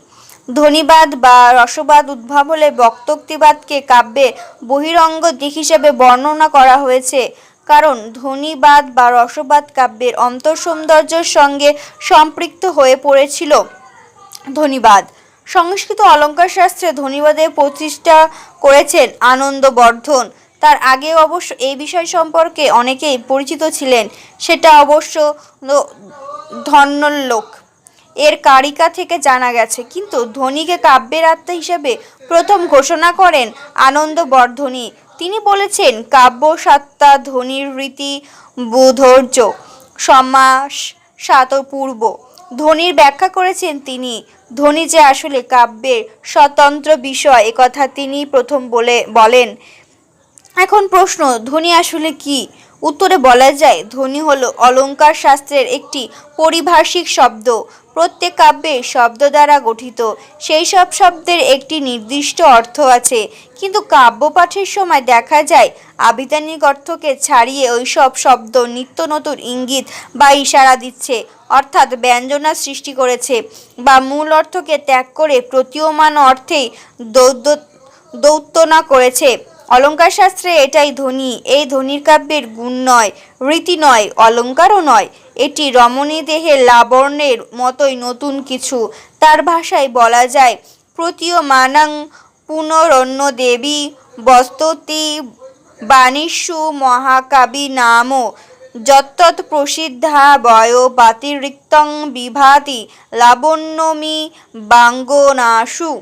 ধ্বনিবাদ বা রসবাদ উদ্ভব হলে বক্তোক্তিবাদকে কাব্যের বহিরঙ্গ দিক হিসেবে বর্ণনা করা হয়েছে, কারণ ধ্বনিবাদ বা রসবাদ কাব্যের অন্তঃসৌন্দর্যের সঙ্গে সম্পৃক্ত হয়ে পড়েছিল। ধ্বনিবাদ সংস্কৃত অলঙ্কার শাস্ত্রে ধ্বনিবাদের প্রতিষ্ঠা করেছেন আনন্দবর্ধন। তার আগেও অবশ্য এই বিষয় সম্পর্কে অনেকেই পরিচিত ছিলেন, সেটা অবশ্য ধন্যলোক এর কারিকা থেকে জানা গেছে। কিন্তু ধ্বনিকে কাব্যের আত্মা হিসেবে প্রথম ঘোষণা করেন আনন্দবর্ধনই। তিনি বলেছেন, কাব্য সত্তা ধ্বনির রীতি বোধর্য সমাস সাতপূর্ব। ধ্বনির ব্যাখ্যা করেছেন তিনি। ধ্বনি যে আসলে কাব্যের স্বতন্ত্র বিষয় একথা তিনি প্রথম বলেন। এখন প্রশ্ন, ধ্বনি আসলে কি? উত্তরে বলা যায়, ধ্বনি হলো অলঙ্কার শাস্ত্রের একটি পারিভাষিক শব্দ। প্রত্যেক কাব্যের শব্দ দ্বারা গঠিত। সেই সব শব্দের একটি নির্দিষ্ট অর্থ আছে, কিন্তু কাব্য পাঠের সময় দেখা যায় আভিধানিক অর্থকে ছাড়িয়ে ওই সব শব্দ নিত্য নতুন ইঙ্গিত বা ইশারা দিচ্ছে, অর্থাৎ ব্যঞ্জনা সৃষ্টি করছে, বা মূল অর্থকে ত্যাগ করে প্রতীয়মান অর্থেই দ্যোতনা করছে। অলঙ্কার শাস্ত্রে এটাই ধ্বনি। এই ধ্বনির কাব্যের গুণ নয়, রীতি নয়, অলঙ্কারও নয়। এটি রমণী দেহের লাবণ্যের মতোই নতুন কিছু। তার ভাষায় বলা যায়, প্রতীয়মানং পুনরন্য দেবী বস্ততি বাণীষু মহাকাবি নাম যত্তৎ প্রসিদ্ধা বয় ব্যতিরিক্তং বিভাতি লাবণ্যমি বাঙ্গনাসু।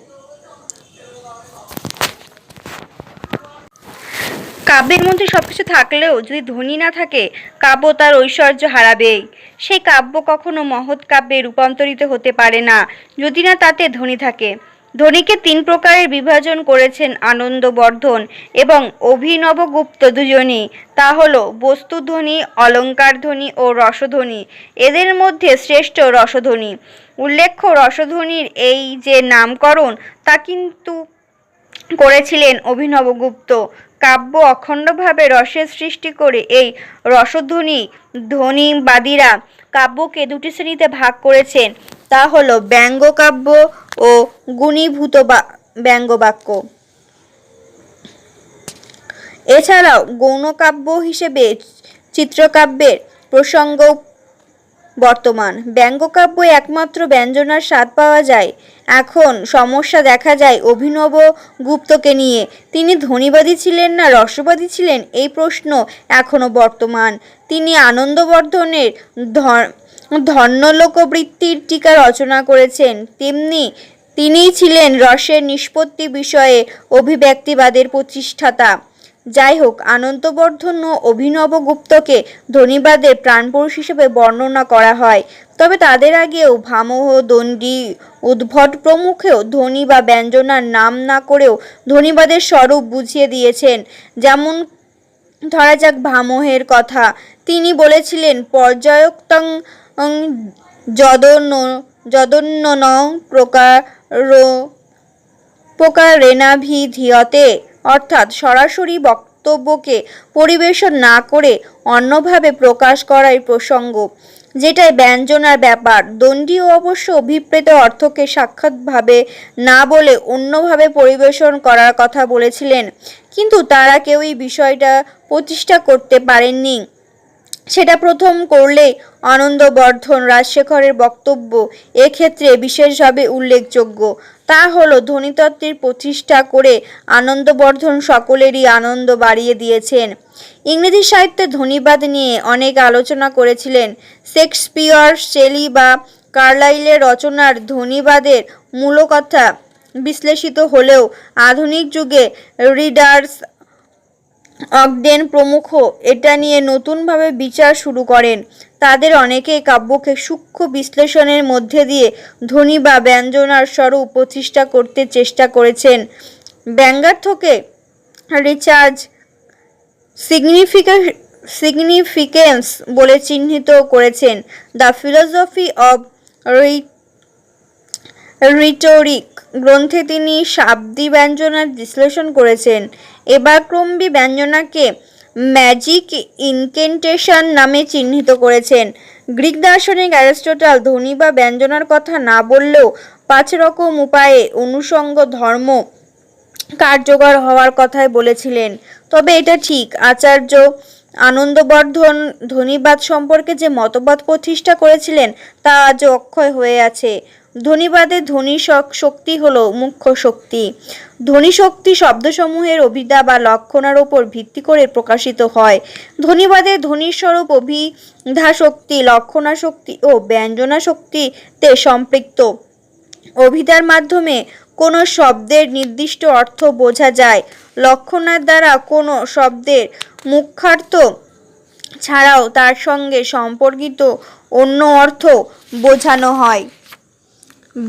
কাব্যের মধ্যে সবকিছু থাকলেও যদি ধ্বনি না থাকে, কাব্য তার ঐশ্বর্য হারাবেই। সেই কাব্য কখনো মহৎ কাব্যে রূপান্তরিত হতে পারে না যদি না তাতে ধ্বনি থাকে। ধ্বনিকে 3 প্রকারের বিভাজন করেছেন আনন্দবর্ধন এবং অভিনবগুপ্ত দুজনই। তা হলো বস্তুধ্বনি, অলঙ্কার ধ্বনি ও রসধ্বনি। এদের মধ্যে শ্রেষ্ঠ রসধ্বনি। উল্লেখ্য, রসধ্বনির এই যে নামকরণ তা কিন্তু করেছিলেন অভিনবগুপ্ত। কাব্য অখণ্ডভাবে রসের সৃষ্টি করে এই ধ্বনিবাদীরা কাব্যকে 2টি শ্রেণীতে ভাগ করেছেন, তা হলো ব্যঙ্গকাব্য ও গুণীভূত ব্যঙ্গবাক্য। এছাড়াও গৌণকাব্য হিসেবে চিত্রকাব্যের প্রসঙ্গ বর্তমান। ব্যঙ্গকাব্যে একমাত্র ব্যঞ্জনার স্বাদ পাওয়া যায়। এখন সমস্যা দেখা যায় অভিনবগুপ্তকে নিয়ে। তিনি ধ্বনিবাদী ছিলেন না রসবাদী ছিলেন, এই প্রশ্ন এখনো বর্তমান। তিনি আনন্দবর্ধনের ধন্যলোকবৃত্তির টীকা রচনা করেছেন, তেমনি তিনিই ছিলেন রসের নিষ্পত্তি বিষয়ে অভিব্যক্তিবাদের প্রতিষ্ঠাতা। যাই হোক, আনন্দবর্ধন ও অভিনবগুপ্তকে ধ্বনিবাদের প্রাণপুরুষ হিসেবে বর্ণনা করা হয়। তবে তাদের আগেও ভামহ, দণ্ডী, উদ্ভট প্রমুখেও ধ্বনি বা ব্যঞ্জনার নাম না করেও ধ্বনিবাদের স্বরূপ বুঝিয়ে দিয়েছেন। যেমন ধরা যাক ভামহের কথা। তিনি বলেছিলেন, পর্যায়োক্তং যদন্যন প্রকারেণাভিধীয়তে, অর্থাৎ সরাসরি বক্তব্যকে পরিবেশন না করে অন্যভাবে প্রকাশ করাই প্রসঙ্গ, যেটাই ব্যঞ্জনার ব্যাপার। দণ্ডীও অবশ্য অভিপ্রেত অর্থকে সাক্ষাৎভাবে না বলে অন্যভাবে পরিবেশন করার কথা বলেছিলেন, কিন্তু তারা কেউই বিষয়টা প্রতিষ্ঠা করতে পারেননি। সেটা প্রথম করলেই আনন্দবর্ধন রাজশেখরের বক্তব্য এক্ষেত্রে বিশেষভাবে উল্লেখযোগ্য। তা হলো ধ্বনিতত্ত্বের প্রতিষ্ঠা করে আনন্দবর্ধন সকলেরই আনন্দ বাড়িয়ে দিয়েছেন। ইংরেজি সাহিত্যে ধ্বনিবাদ নিয়ে অনেক আলোচনা করেছিলেন। শেক্সপিয়র, শেলি বা কার্লাইলের রচনার ধ্বনিবাদের মূল কথা বিশ্লেষিত হলেও আধুনিক যুগে রিডার্স অগডেন প্রমুখ এটা নিয়ে নতুনভাবে বিচার শুরু করেন। তাদের অনেকেই কাব্যকে সূক্ষ্ম বিশ্লেষণের মধ্যে দিয়ে ধ্বনি বা ব্যঞ্জনার স্বরূপ প্রতিষ্ঠা করতে চেষ্টা করেছেন। ব্যঙ্গার্থকে রিচার্জ সিগনিফিকেন্স বলে চিহ্নিত করেছেন। দ্য ফিলসফি অব রিটোরিক গ্রন্থে তিনি শাব্দি ব্যঞ্জনার বিশ্লেষণ করেছেন। এবারক্রম্বী ব্যঞ্জনাকে ম্যাজিক ইনকেন্টেশন নামে চিহ্নিত করেছেন। গ্রিক দার্শনিক অ্যারিস্টটল ধ্বনি বা ব্যঞ্জনার কথা না বললেও 5 রকম উপায়ে অনুষঙ্গ ধর্ম কার্যকর হওয়ার কথাই বলেছিলেন। তবে এটা ঠিক, আচার্য আনন্দবর্ধন ধ্বনিবাদ সম্পর্কে যে মতবাদ প্রতিষ্ঠা করেছিলেন তা আজও অক্ষয় হয়ে আছে। ধ্বনিবাদে ধ্বনি শক্তি হলো মুখ্য শক্তি। ধ্বনি শক্তি শব্দসমূহের অভিধা বা লক্ষণার উপর ভিত্তি করে প্রকাশিত হয়। ধ্বনিবাদে ধ্বনির স্বরূপ অভিধা শক্তি, লক্ষণা শক্তি ও ব্যঞ্জনা শক্তিতে সম্পৃক্ত। অভিধার মাধ্যমে কোনো শব্দের নির্দিষ্ট অর্থ বোঝা যায়। লক্ষণার দ্বারা কোনো শব্দের মুখ্যার্থ ছাড়াও তার সঙ্গে সম্পর্কিত অন্য অর্থ বোঝানো হয়।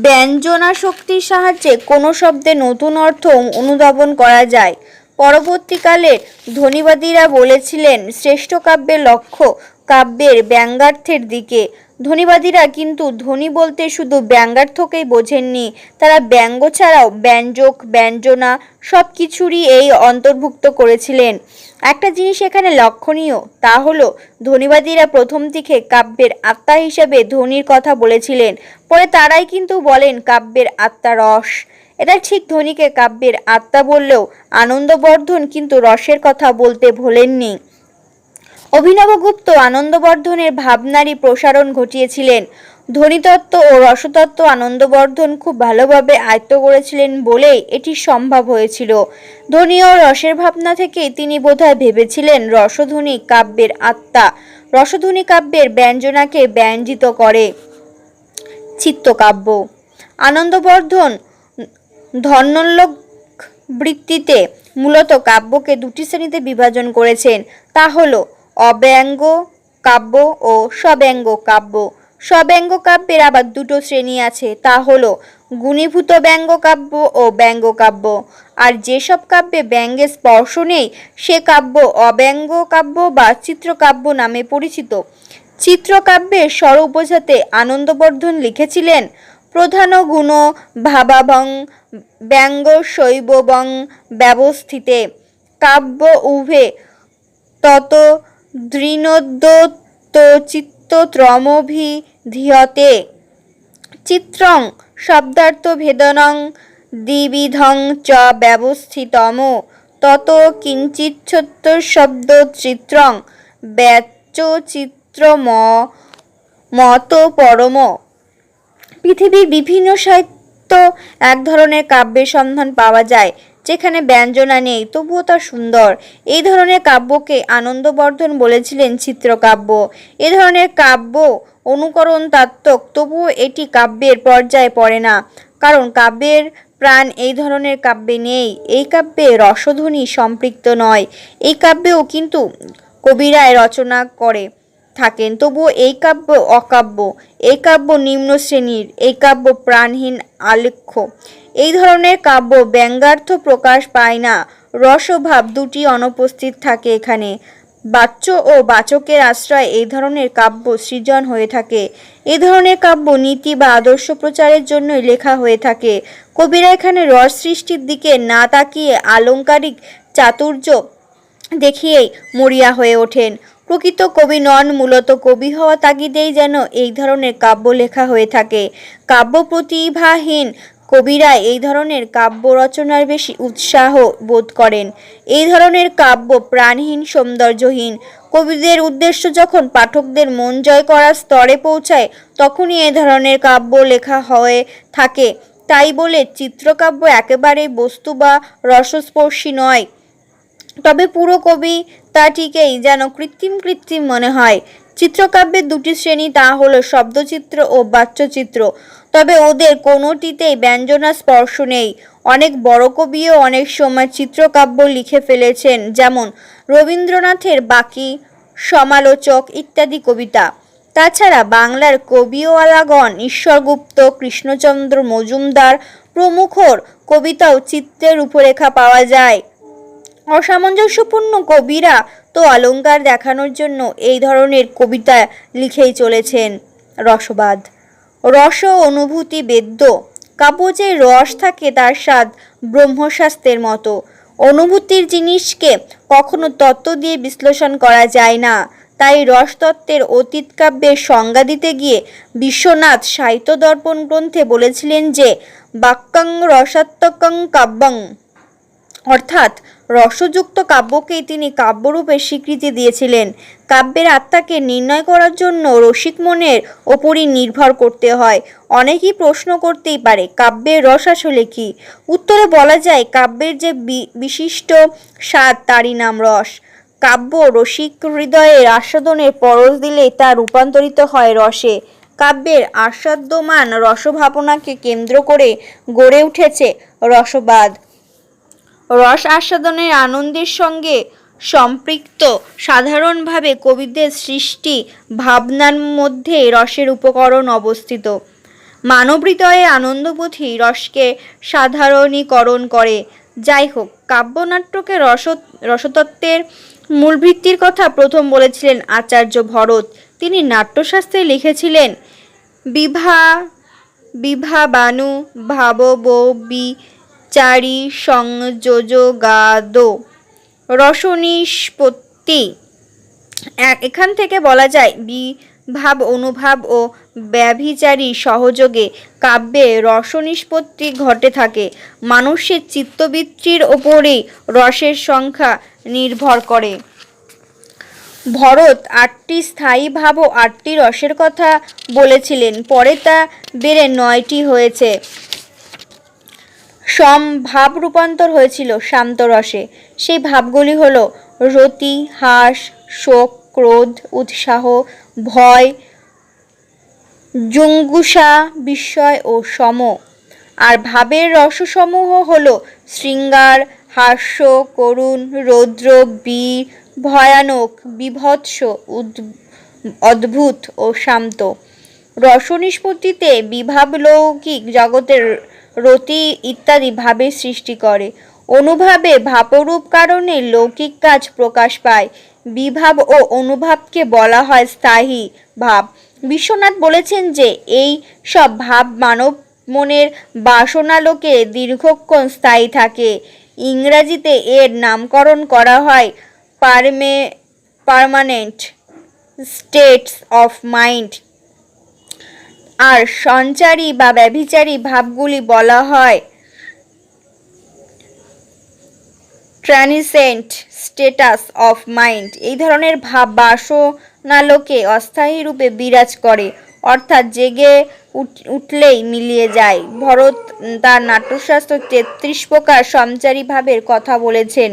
ব্যঞ্জনা শক্তির সাহায্যে কোনো শব্দে নতুন অর্থ অনুধাবন করা যায়। পরবর্তীকালে ধ্বনিবাদীরা বলেছিলেন শ্রেষ্ঠ কাব্যের লক্ষ্য কাব্যের ব্যঙ্গার্থের দিকে। ধ্বনিবাদীরা কিন্তু ধ্বনি বলতে শুধু ব্যঙ্গার্থকেই বোঝেননি, তারা ব্যঙ্গ ছাড়াও ব্যঞ্জক, ব্যঞ্জনা সব কিছুরই এই অন্তর্ভুক্ত করেছিলেন। একটা জিনিস এখানে লক্ষণীয়, তা হলো ধ্বনিবাদীরা প্রথম দিকে কাব্যের আত্মা হিসেবে ধ্বনির কথা বলেছিলেন, পরে তারাই কিন্তু বলেন কাব্যের আত্মা রস। এটা ঠিক, ধ্বনিকে কাব্যের আত্মা বললেও আনন্দবর্ধন কিন্তু রসের কথা বলতে ভোলেননি। অভিনবগুপ্ত আনন্দবর্ধনের ভাবনারই প্রসারণ ঘটিয়েছিলেন। ধ্বনিতত্ত্ব ও রসতত্ত্ব আনন্দবর্ধন খুব ভালোভাবে আয়ত্ত করেছিলেন বলেই এটি সম্ভব হয়েছিল। ধ্বনি ও রসের ভাবনা থেকেই তিনি বোধহয় ভেবেছিলেন রসধ্বনি কাব্যের আত্মা। রসধ্বনি কাব্যের ব্যঞ্জনাকে ব্যঞ্জিত করে। চিত্তকাব্য আনন্দবর্ধন ধন্যলোক বৃত্তিতে মূলত কাব্যকে দুটি শ্রেণীতে বিভাজন করেছেন, তা হলো অব্যঙ্গ কাব্য ও সব্যঙ্গ কাব্য। সব্যঙ্গ কাব্যের আবার দুটো শ্রেণী আছে, তা হলো গুণীভূত ব্যঙ্গ কাব্য ও ব্যঙ্গ কাব্য। আর যেসব কাব্যে ব্যঙ্গের স্পর্শ নেই সে কাব্য অব্যঙ্গ কাব্য বা চিত্রকাব্য নামে পরিচিত। চিত্রকাব্যের স্বরূপ বোঝাতে আনন্দবর্ধন লিখেছিলেন প্রধান গুণ ভাবাবং ব্যঙ্গ শৈববং ব্যবস্থিতে কাব্য উভে তত দৃঢ়োদ্যত চিত্তত্রমভিধীয়তে চিত্রং শব্দার্থ ভেদনং দ্বিবিধং চ ব্যবস্থিতম তত কিঞ্চিচ্ছত্ব শব্দ চিত্রং ব্যচ্চিত্রম মত পরম। পৃথিবীর বিভিন্ন সাহিত্য এক ধরনের কাব্যের সন্ধান পাওয়া যায় যেখানে ব্যঞ্জনা নেই, তবুও তা সুন্দর। এই ধরনের কাব্যকে আনন্দবর্ধন বলেছিলেন চিত্রকাব্য। এ ধরনের কাব্য অনুকরণাত্মক, তবুও এটি কাব্যের পর্যায়ে পড়ে না, কারণ কাব্যের প্রাণ এই ধরনের কাব্যে নেই। এই কাব্যে রসধ্বনি সম্পৃক্ত নয়। এই কাব্যেও কিন্তু কবিরায় রচনা করে থাকেন, তবুও এই কাব্য অকাব্য। এই কাব্য নিম্ন শ্রেণীর, এই কাব্য প্রাণহীন আলেখ্য। এই ধরনের কাব্য ব্যঙ্গার্থ প্রকাশ পায় না, রসভাব দুটি অনুপস্থিত থাকে এখানে। বাচ্য ও বাচকের আশ্রয় এই ধরনের কাব্য সৃজন হয়ে থাকে। এই ধরনের কাব্য নীতি বা আদর্শ প্রচারের জন্যই লেখা হয়ে থাকে। কবিরা এখানে রস সৃষ্টির দিকে না তাকিয়ে আলংকারিক চাতুর্য দেখিয়েই মরিয়া হয়ে ওঠেন। প্রকৃত কবি নন, মূলত কবি হওয়া তাগিদেই যেন এই ধরনের কাব্য লেখা হয়ে থাকে। কাব্য প্রতিভাহীন কবিরা এই ধরনের কাব্য রচনার বেশি উৎসাহ বোধ করেন। এই ধরনের কাব্য প্রাণহীন, সৌন্দর্যহীন। কবিদের উদ্দেশ্য যখন পাঠকদের মন জয় করার স্তরে পৌঁছায় তখনই এই ধরনের কাব্য লেখা হয়ে থাকে। তাই বলে চিত্রকাব্য একেবারে বস্তু বা রসস্পর্শী নয়। তবে পুরো কবিতাটিকেই যেন কৃত্রিম কৃত্রিম মনে হয়। চিত্রকাব্যের দুটি শ্রেণী, তা হলো শব্দচিত্র ও বাচ্যচিত্র। তবে ওদের কোনোটিতেই ব্যঞ্জনার স্পর্শ নেই। অনেক বড় কবিও অনেক সময় চিত্রকাব্য লিখে ফেলেছেন, যেমন রবীন্দ্রনাথের বাকী, সমালোচক ইত্যাদি কবিতা। তাছাড়া বাংলার কবিওয়ালাগণ ঈশ্বরগুপ্ত, কৃষ্ণচন্দ্র মজুমদার প্রমুখর কবিতাও চিত্রের রূপরেখা পাওয়া যায়। অসামঞ্জস্যপূর্ণ কবিরা তো অলংকার দেখানোর জন্য এই ধরনের কবিতা লিখেই চলেছেন। রসবাদ, রস অনুভূতি বেদ্য। কাব্য যে রস থাকে তার স্বাদ ব্রহ্মশাস্ত্রের মতো। অনুভূতির জিনিসকে কখনো তত্ত্ব দিয়ে বিশ্লেষণ করা যায় না। তাই রসতত্ত্বের অতীত কাব্যের সংজ্ঞা দিতে গিয়ে বিশ্বনাথ সাহিত্য দর্পণ গ্রন্থে বলেছিলেন যে বাক্যাং রসাত্মকং কাব্যং, অর্থাৎ রসযুক্ত কাব্যকেই তিনি কাব্যরূপে স্বীকৃতি দিয়েছিলেন। কাব্যের আত্মাকে নির্ণয় করার জন্য রসিক মনের ওপরই নির্ভর করতে হয়। অনেকেই প্রশ্ন করতেই পারে, কাব্যের রস আসলে কি? উত্তরে বলা যায়, কাব্যের যে বিশিষ্ট স্বাদ তারই নাম রস। কাব্য রসিক হৃদয়ের আস্বাদনের পরশ দিলেই তা রূপান্তরিত হয় রসে। কাব্যের আস্বাদ্যমান রসভাবনাকে কেন্দ্র করে গড়ে উঠেছে রসবাদ। রস আস্বাদনের আনন্দের সঙ্গে সম্পৃক্ত সাধারণভাবে কবিদের সৃষ্টি ভাবনার মধ্যে রসের উপকরণ অবস্থিত। মানব হৃদয়ে আনন্দবোধই রসকে সাধারণীকরণ করে। যাই হোক, কাব্যনাট্যকে রসতত্ত্বের মূল ভিত্তির কথা প্রথম বলেছিলেন আচার্য ভরত। তিনি নাট্যশাস্ত্রে লিখেছিলেন, বিভাবানু ভাববিচারী সংযোজগাদো রসনিষ্পত্তি। এখান থেকে বলা যায়, বিভাব অনুভাব ও ব্যভিচারী সহযোগে কাব্যে রসনিষ্পত্তি ঘটে থাকে। মানুষের চিত্তবৃত্তির ওপরেই রসের সংখ্যা নির্ভর করে। ভরত 8টি স্থায়ী ভাব ও 8টি রসের কথা বলেছিলেন, পরে তা বেড়ে 9টি হয়েছে। ভাব রূপান্তর হয়েছিল শান্ত রসে। সেই ভাবগুলি হলো রতি, হাস, শোক, ক্রোধ, উৎসাহ, ভয়, জুগুপ্সা, বিস্ময় ও শম। আর ভাবের রসসমূহ হলো শৃঙ্গার, হাস্য, করুণ, রৌদ্র, বীর, ভয়ানক, বীভৎস, অদ্ভুত ও শান্ত। রসনিষ্পত্তিতে বিভাব লৌকিক জগতের রতি ইত্যাদি ভাবের সৃষ্টি করে। অনুভাবে ভাবরূপ কারণে লৌকিক কাজ প্রকাশ পায়। বিভাব ও অনুভাবকে বলা হয় স্থায়ী ভাব। বিশ্বনাথ বলেছেন যে এই সব ভাব মানব মনের বাসনালোকে দীর্ঘক্ষণ স্থায়ী থাকে। ইংরাজিতে এর নামকরণ করা হয় পার্মানেন্ট স্টেটস অফ মাইন্ড। আর সঞ্চারী বা ব্যভিচারী ভাবগুলি বলা হয় ট্রান্সিয়েন্ট স্টেটাস অফ মাইন্ড। এই ধরনের ভাব বাসনালোকে অস্থায়ী রূপে বিরাজ করে, অর্থাৎ জেগে উঠলেই মিলিয়ে যায়। ভরত তার নাট্যশাস্ত্র 33 প্রকার সঞ্চারী ভাবের কথা বলেছেন।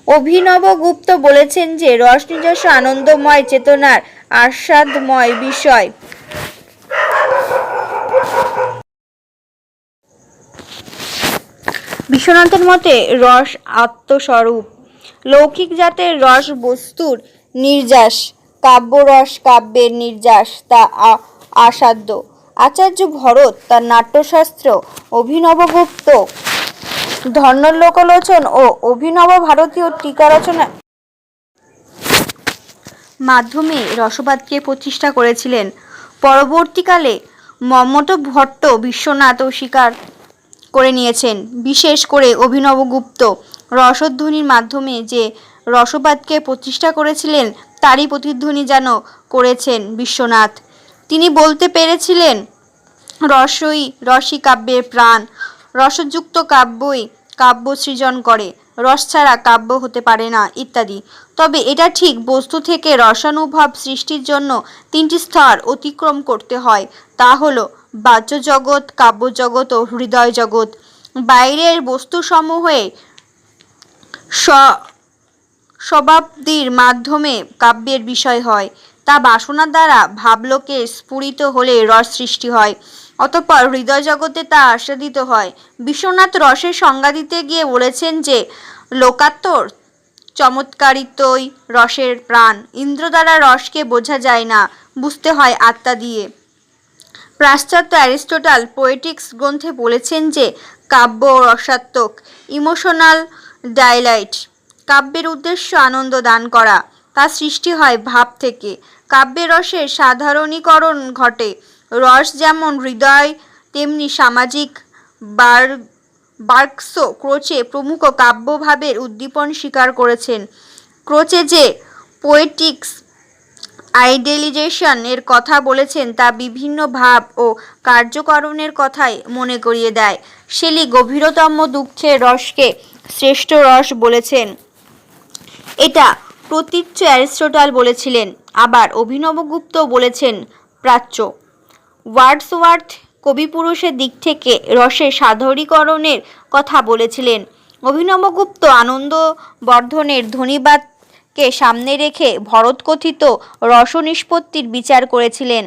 অভিনবগুপ্ত বলেছেন যে রস নিজস্ব আনন্দময় চেতনার আস্বাদময় বিষয়। বিশ্বনাথের মতে রস আত্মস্বরূপ। লৌকিক জাতের রস বস্তুর নির্যাস, কাব্যরস কাব্যের নির্যাস, তা আস্বাদ্য। আচার্য ভরত তার নাট্যশাস্ত্র অভিনবগুপ্ত, ধর্মলোকলোচন ও অভিনব ভারতীয় টিকা রচনা মাধ্যমে রসবাদকে প্রতিষ্ঠা করেছিলেন। পরবর্তীকালে মম্মট ভট্ট বিশ্বনাথও স্বীকার করে নিয়েছেন। বিশেষ করে অভিনবগুপ্ত রসধ্বনির মাধ্যমে যে রসবাদকে প্রতিষ্ঠা করেছিলেন তারই প্রতিধ্বনি যেন করেছেন বিশ্বনাথ। তিনি বলতে পেরেছিলেন, রসই কাব্যের প্রাণ। রসযুক্ত কাব্যই কাব্য সৃজন করে, রস ছাড়া কাব্য হতে পারে না ইত্যাদি। তবে এটা ঠিক, বস্তু থেকে রসানুভব সৃষ্টির জন্য 3টি স্তর অতিক্রম করতে হয়। তা হলো বাহ্য জগৎ, কাব্যজগৎ ও হৃদয় জগৎ। বাইরের বস্তুসমূহে শব্দাদির মাধ্যমে কাব্যের বিষয় হয়, তা বাসনা দ্বারা ভাবলোকে স্ফুরিত হলে রস সৃষ্টি হয়, অতঃপর হৃদয় জগতে তা আস্বাদিত হয়। বিশ্বনাথ রসের সংজ্ঞা দিতে গিয়ে বলেছেন যে লোকাত্তর চমৎকারিতই রসের প্রাণ। ইন্দ্র দ্বারা রসকে বোঝা যায় না, বুঝতে হয় আত্মা দিয়ে। পাশ্চাত্য অ্যারিস্টটল পোয়েটিক্স গ্রন্থে বলেছেন যে কাব্য রসাত্মক, ইমোশনাল ডাইলাইট। কাব্যের উদ্দেশ্য আনন্দ দান করা, তা সৃষ্টি হয় ভাব থেকে। কাব্যের রসের সাধারণীকরণ ঘটে। রস যেমন হৃদয়, তেমনি সামাজিক। বার্কসো, ক্রোচে প্রমুখ কাব্যভাবের উদ্দীপন স্বীকার করেছেন। ক্রোচে যে পোয়েটিক্স আইডিয়ালাইজেশন এর কথা বলেছেন তা বিভিন্ন ভাব ও কার্যকরণের কথাই মনে করিয়ে দেয়। শেলি গভীরতম দুঃখের রসকে শ্রেষ্ঠ রস বলেছেন, এটা প্রতীচ্য অ্যারিস্টটল বলেছিলেন। আবার অভিনবগুপ্ত বলেছেন প্রাচ্য। ওয়ার্ডসওয়ার্থ কবিপুরুষের দিক থেকে রসের সাধারণীকরণের কথা বলেছিলেন। অভিনবগুপ্ত আনন্দবর্ধনের ধ্বনিবাদকে সামনে রেখে ভরতকথিত রসনিষ্পত্তির বিচার করেছিলেন।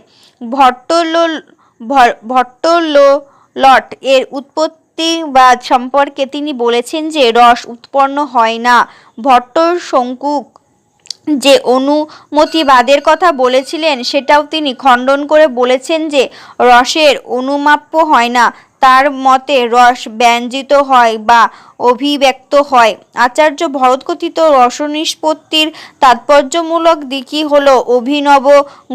ভট্টলট এর উৎপত্তিবাদ সম্পর্কে তিনি বলেছেন যে রস উৎপন্ন হয় না। ভট্টশঙ্কুক যে অনুমতিবাদের কথা বলেছিলেন সেটাও তিনি খণ্ডন করে বলেছেন যে রসের অনুমাপ্য হয় না। তার মতে রস ব্যঞ্জিত হয় বা অভিব্যক্ত হয়। আচার্য ভরতকথিত রসনিষ্পত্তির তাৎপর্যমূলক দিকই হল অভিনব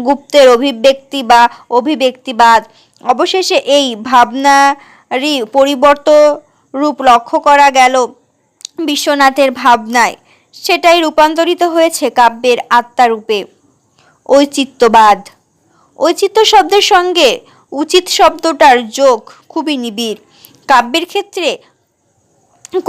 গুপ্তের অভিব্যক্তি বা অভিব্যক্তিবাদ। অবশেষে এই ভাবনারই পরিবর্তন রূপ লক্ষ্য করা গেল বিশ্বনাথের ভাবনায়। সেটাই রূপান্তরিত হয়েছে কাব্যের আত্মারূপে। ঔচিত্যবাদ। ঔচিত্য শব্দের সঙ্গে উচিত শব্দটার যোগ খুবই নিবিড়। কাব্যের ক্ষেত্রে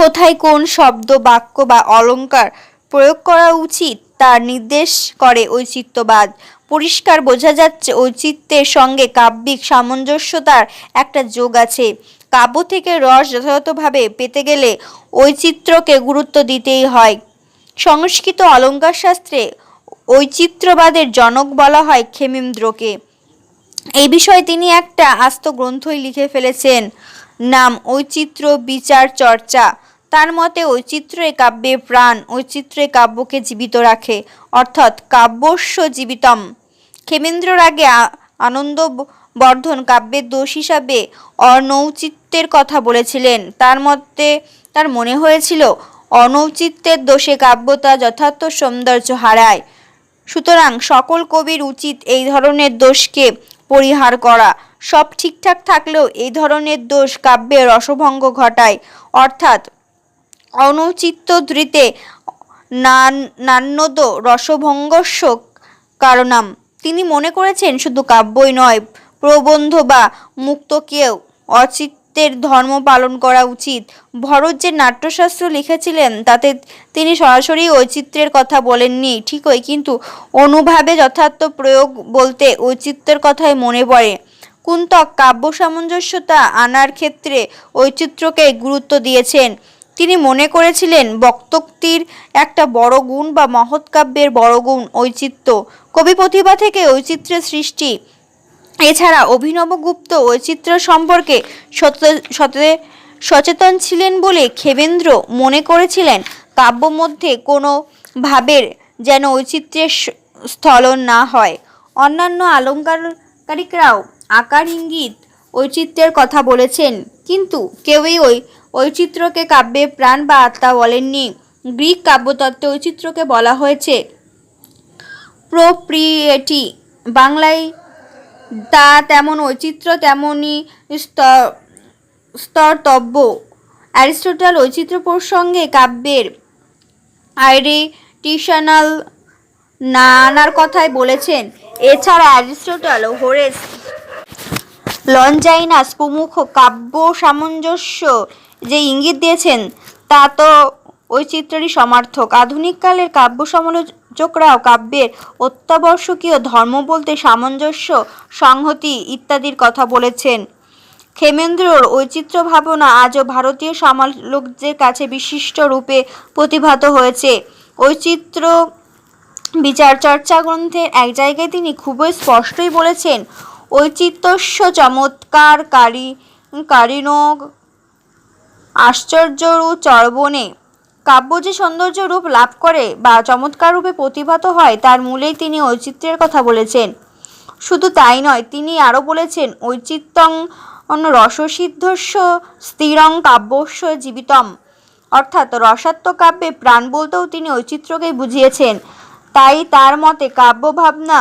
কোথায় কোন শব্দ, বাক্য বা অলঙ্কার প্রয়োগ করা উচিত তার নির্দেশ করে ঔচিত্যবাদ। পরিষ্কার বোঝা যাচ্ছে ঔচিত্যের সঙ্গে কাব্যিক সামঞ্জস্যতার একটা যোগ আছে। কাব্য থেকে রস যথাযথভাবে পেতে গেলে ঔচিত্যকে গুরুত্ব দিতেই হয়। সংস্কৃত অলঙ্কার শাস্ত্রে ঔচিত্যবাদের জনক বলা হয় ক্ষেমেন্দ্রকে। এই বিষয়ে তিনি একটা আস্ত গ্রন্থই লিখে ফেলেছেন, নাম ঔচিত্র বিচার চর্চা। তার মতে ঔচিত্র্যই কাব্যের প্রাণ, ঔচিত্র্যই কাব্যকে জীবিত রাখে, অর্থাৎ কাব্যস্য জীবিতম। ক্ষেমেন্দ্রর আগে আনন্দবর্ধন কাব্যের দোষ হিসাবে অনৌচিত্যের কথা বলেছিলেন। তার মনে হয়েছিল অনৌচিত্যের দোষে কাব্য তার যথার্থ সৌন্দর্য হারায়। সুতরাং সকল কবির উচিত এই ধরনের দোষকে পরিহার করা। সব ঠিকঠাক থাকলেও এই ধরনের দোষ কাব্যের রসভঙ্গ ঘটায়, অর্থাৎ অনৌচিত্য ধৃতে নান্যদ রসভঙ্গস্য কারণম। তিনি মনে করেছেন শুধু কাব্যই নয়, প্রবন্ধ বা মুক্তকেও অচিত্যের ধর্ম পালন করা উচিত। ভরত যে নাট্যশাস্ত্র লিখেছিলেন তাতে তিনি সরাসরি ঔচিত্যের কথা বলেননি ঠিকই, কিন্তু অনুভাবে যথার্থ প্রয়োগ বলতে ঔচিত্যের কথাই মনে পড়ে। কুন্তক কাব্য সামঞ্জস্যতা আনার ক্ষেত্রে ঔচিত্যকে গুরুত্ব দিয়েছেন। তিনি মনে করেছিলেন বক্তোক্তির একটা বড় গুণ বা মহৎ কাব্যের বড় গুণ ঔচিত্য, কবি প্রতিভা থেকে ঔচিত্যের সৃষ্টি। এছাড়া অভিনবগুপ্ত ঔচিত্য সম্পর্কে সচেতন ছিলেন বলে ক্ষেমেন্দ্র মনে করেছিলেন কাব্য মধ্যে কোনো ভাবের যেন ঔচিত্যের স্খলন না হয়। অন্যান্য অলঙ্কারিকরাও আকার ইঙ্গিত ঔচিত্যের কথা বলেছেন, কিন্তু কেউই ঔচিত্যকে কাব্যের প্রাণ বা আত্মা বলেননি। গ্রিক কাব্যতত্ত্বে ঔচিত্যকে বলা হয়েছে প্রোপ্রিয়েটি। বাংলায় তা তেমন ঔচিত্য তেমনি স্তরতব্য। অ্যারিস্টটল ঔচিত্য প্রসঙ্গে কাব্যের আইডেন্টিশনাল নানার কথাই বলেছেন। এছাড়া অ্যারিস্টটল, হোরেস, লনজাইনাস প্রমুখ কাব্য সামঞ্জস্য যে ইঙ্গিত দিয়েছেন তা তো ঔচিত্যেরই সমার্থক। আধুনিক কালের কাব্য সমালোচকরাও কাব্যের অত্যাবশ্যকীয় ধর্ম বলতে সামঞ্জস্য, সংহতি ইত্যাদির কথা বলেছেন। ক্ষেমেন্দ্রর ঐচিত্র্য ভাবনা আজও ভারতীয় সমালোচকদের কাছে বিশিষ্ট রূপে প্রতিভাত হয়েছে। ঐচিত্র্য বিচার চর্চা গ্রন্থের এক জায়গায় তিনি খুবই স্পষ্টই বলেছেন, ঔচিত্যস্য চমৎকার কারিণোগ আশ্চর্যরূপ চর্বণে। কাব্য যে সৌন্দর্য রূপ লাভ করে বা চমৎকার রূপে প্রতিভাত হয় তার মূলেই তিনি ঔচিত্যের কথা বলেছেন। শুধু তাই নয়, তিনি আরও বলেছেন, ঔচিত্যং রসসিদ্ধস্য স্থিরং কাব্যস্য জীবিতম। অর্থাৎ রসাত্মক কাব্যে প্রাণ বলতেও তিনি ঔচিত্র্যকেই বুঝিয়েছেন। তাই তার মতে কাব্য ভাবনা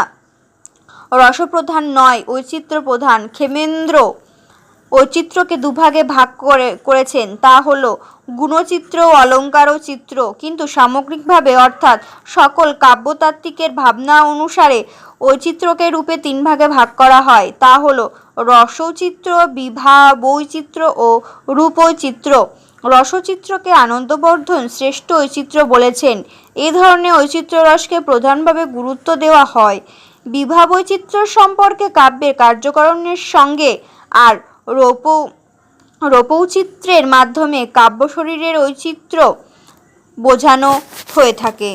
রসপ্রধান নয়, ঔচিত্র্য প্রধান। ক্ষেমেন্দ্র ঐচিত্র্যকে দুভাগে ভাগ করেছেন, তা হলো গুণচিত্র ও অলঙ্কার চিত্র। কিন্তু সামগ্রিকভাবে অর্থাৎ সকল কাব্যতাত্ত্বিকের ভাবনা অনুসারে ঐচিত্র্যকে রূপে তিন ভাগে ভাগ করা হয়, তা হলো রসচিত্র, বিভাবৈচিত্র্য ও রূপৈচিত্র্য। রসচিত্রকে আনন্দবর্ধন শ্রেষ্ঠ ঐচিত্র্য বলেছেন। এ ধরনের ঐচিত্র্য রসকে প্রধানভাবে গুরুত্ব দেওয়া হয়। বিভাবৈচিত্র্য সম্পর্কে কাব্যের কার্যকরণের সঙ্গে আর রূপৌচিত্র্যের মাধ্যমে কাব্য শরীরের ঐচিত্র্য বোঝানো হয়ে থাকে।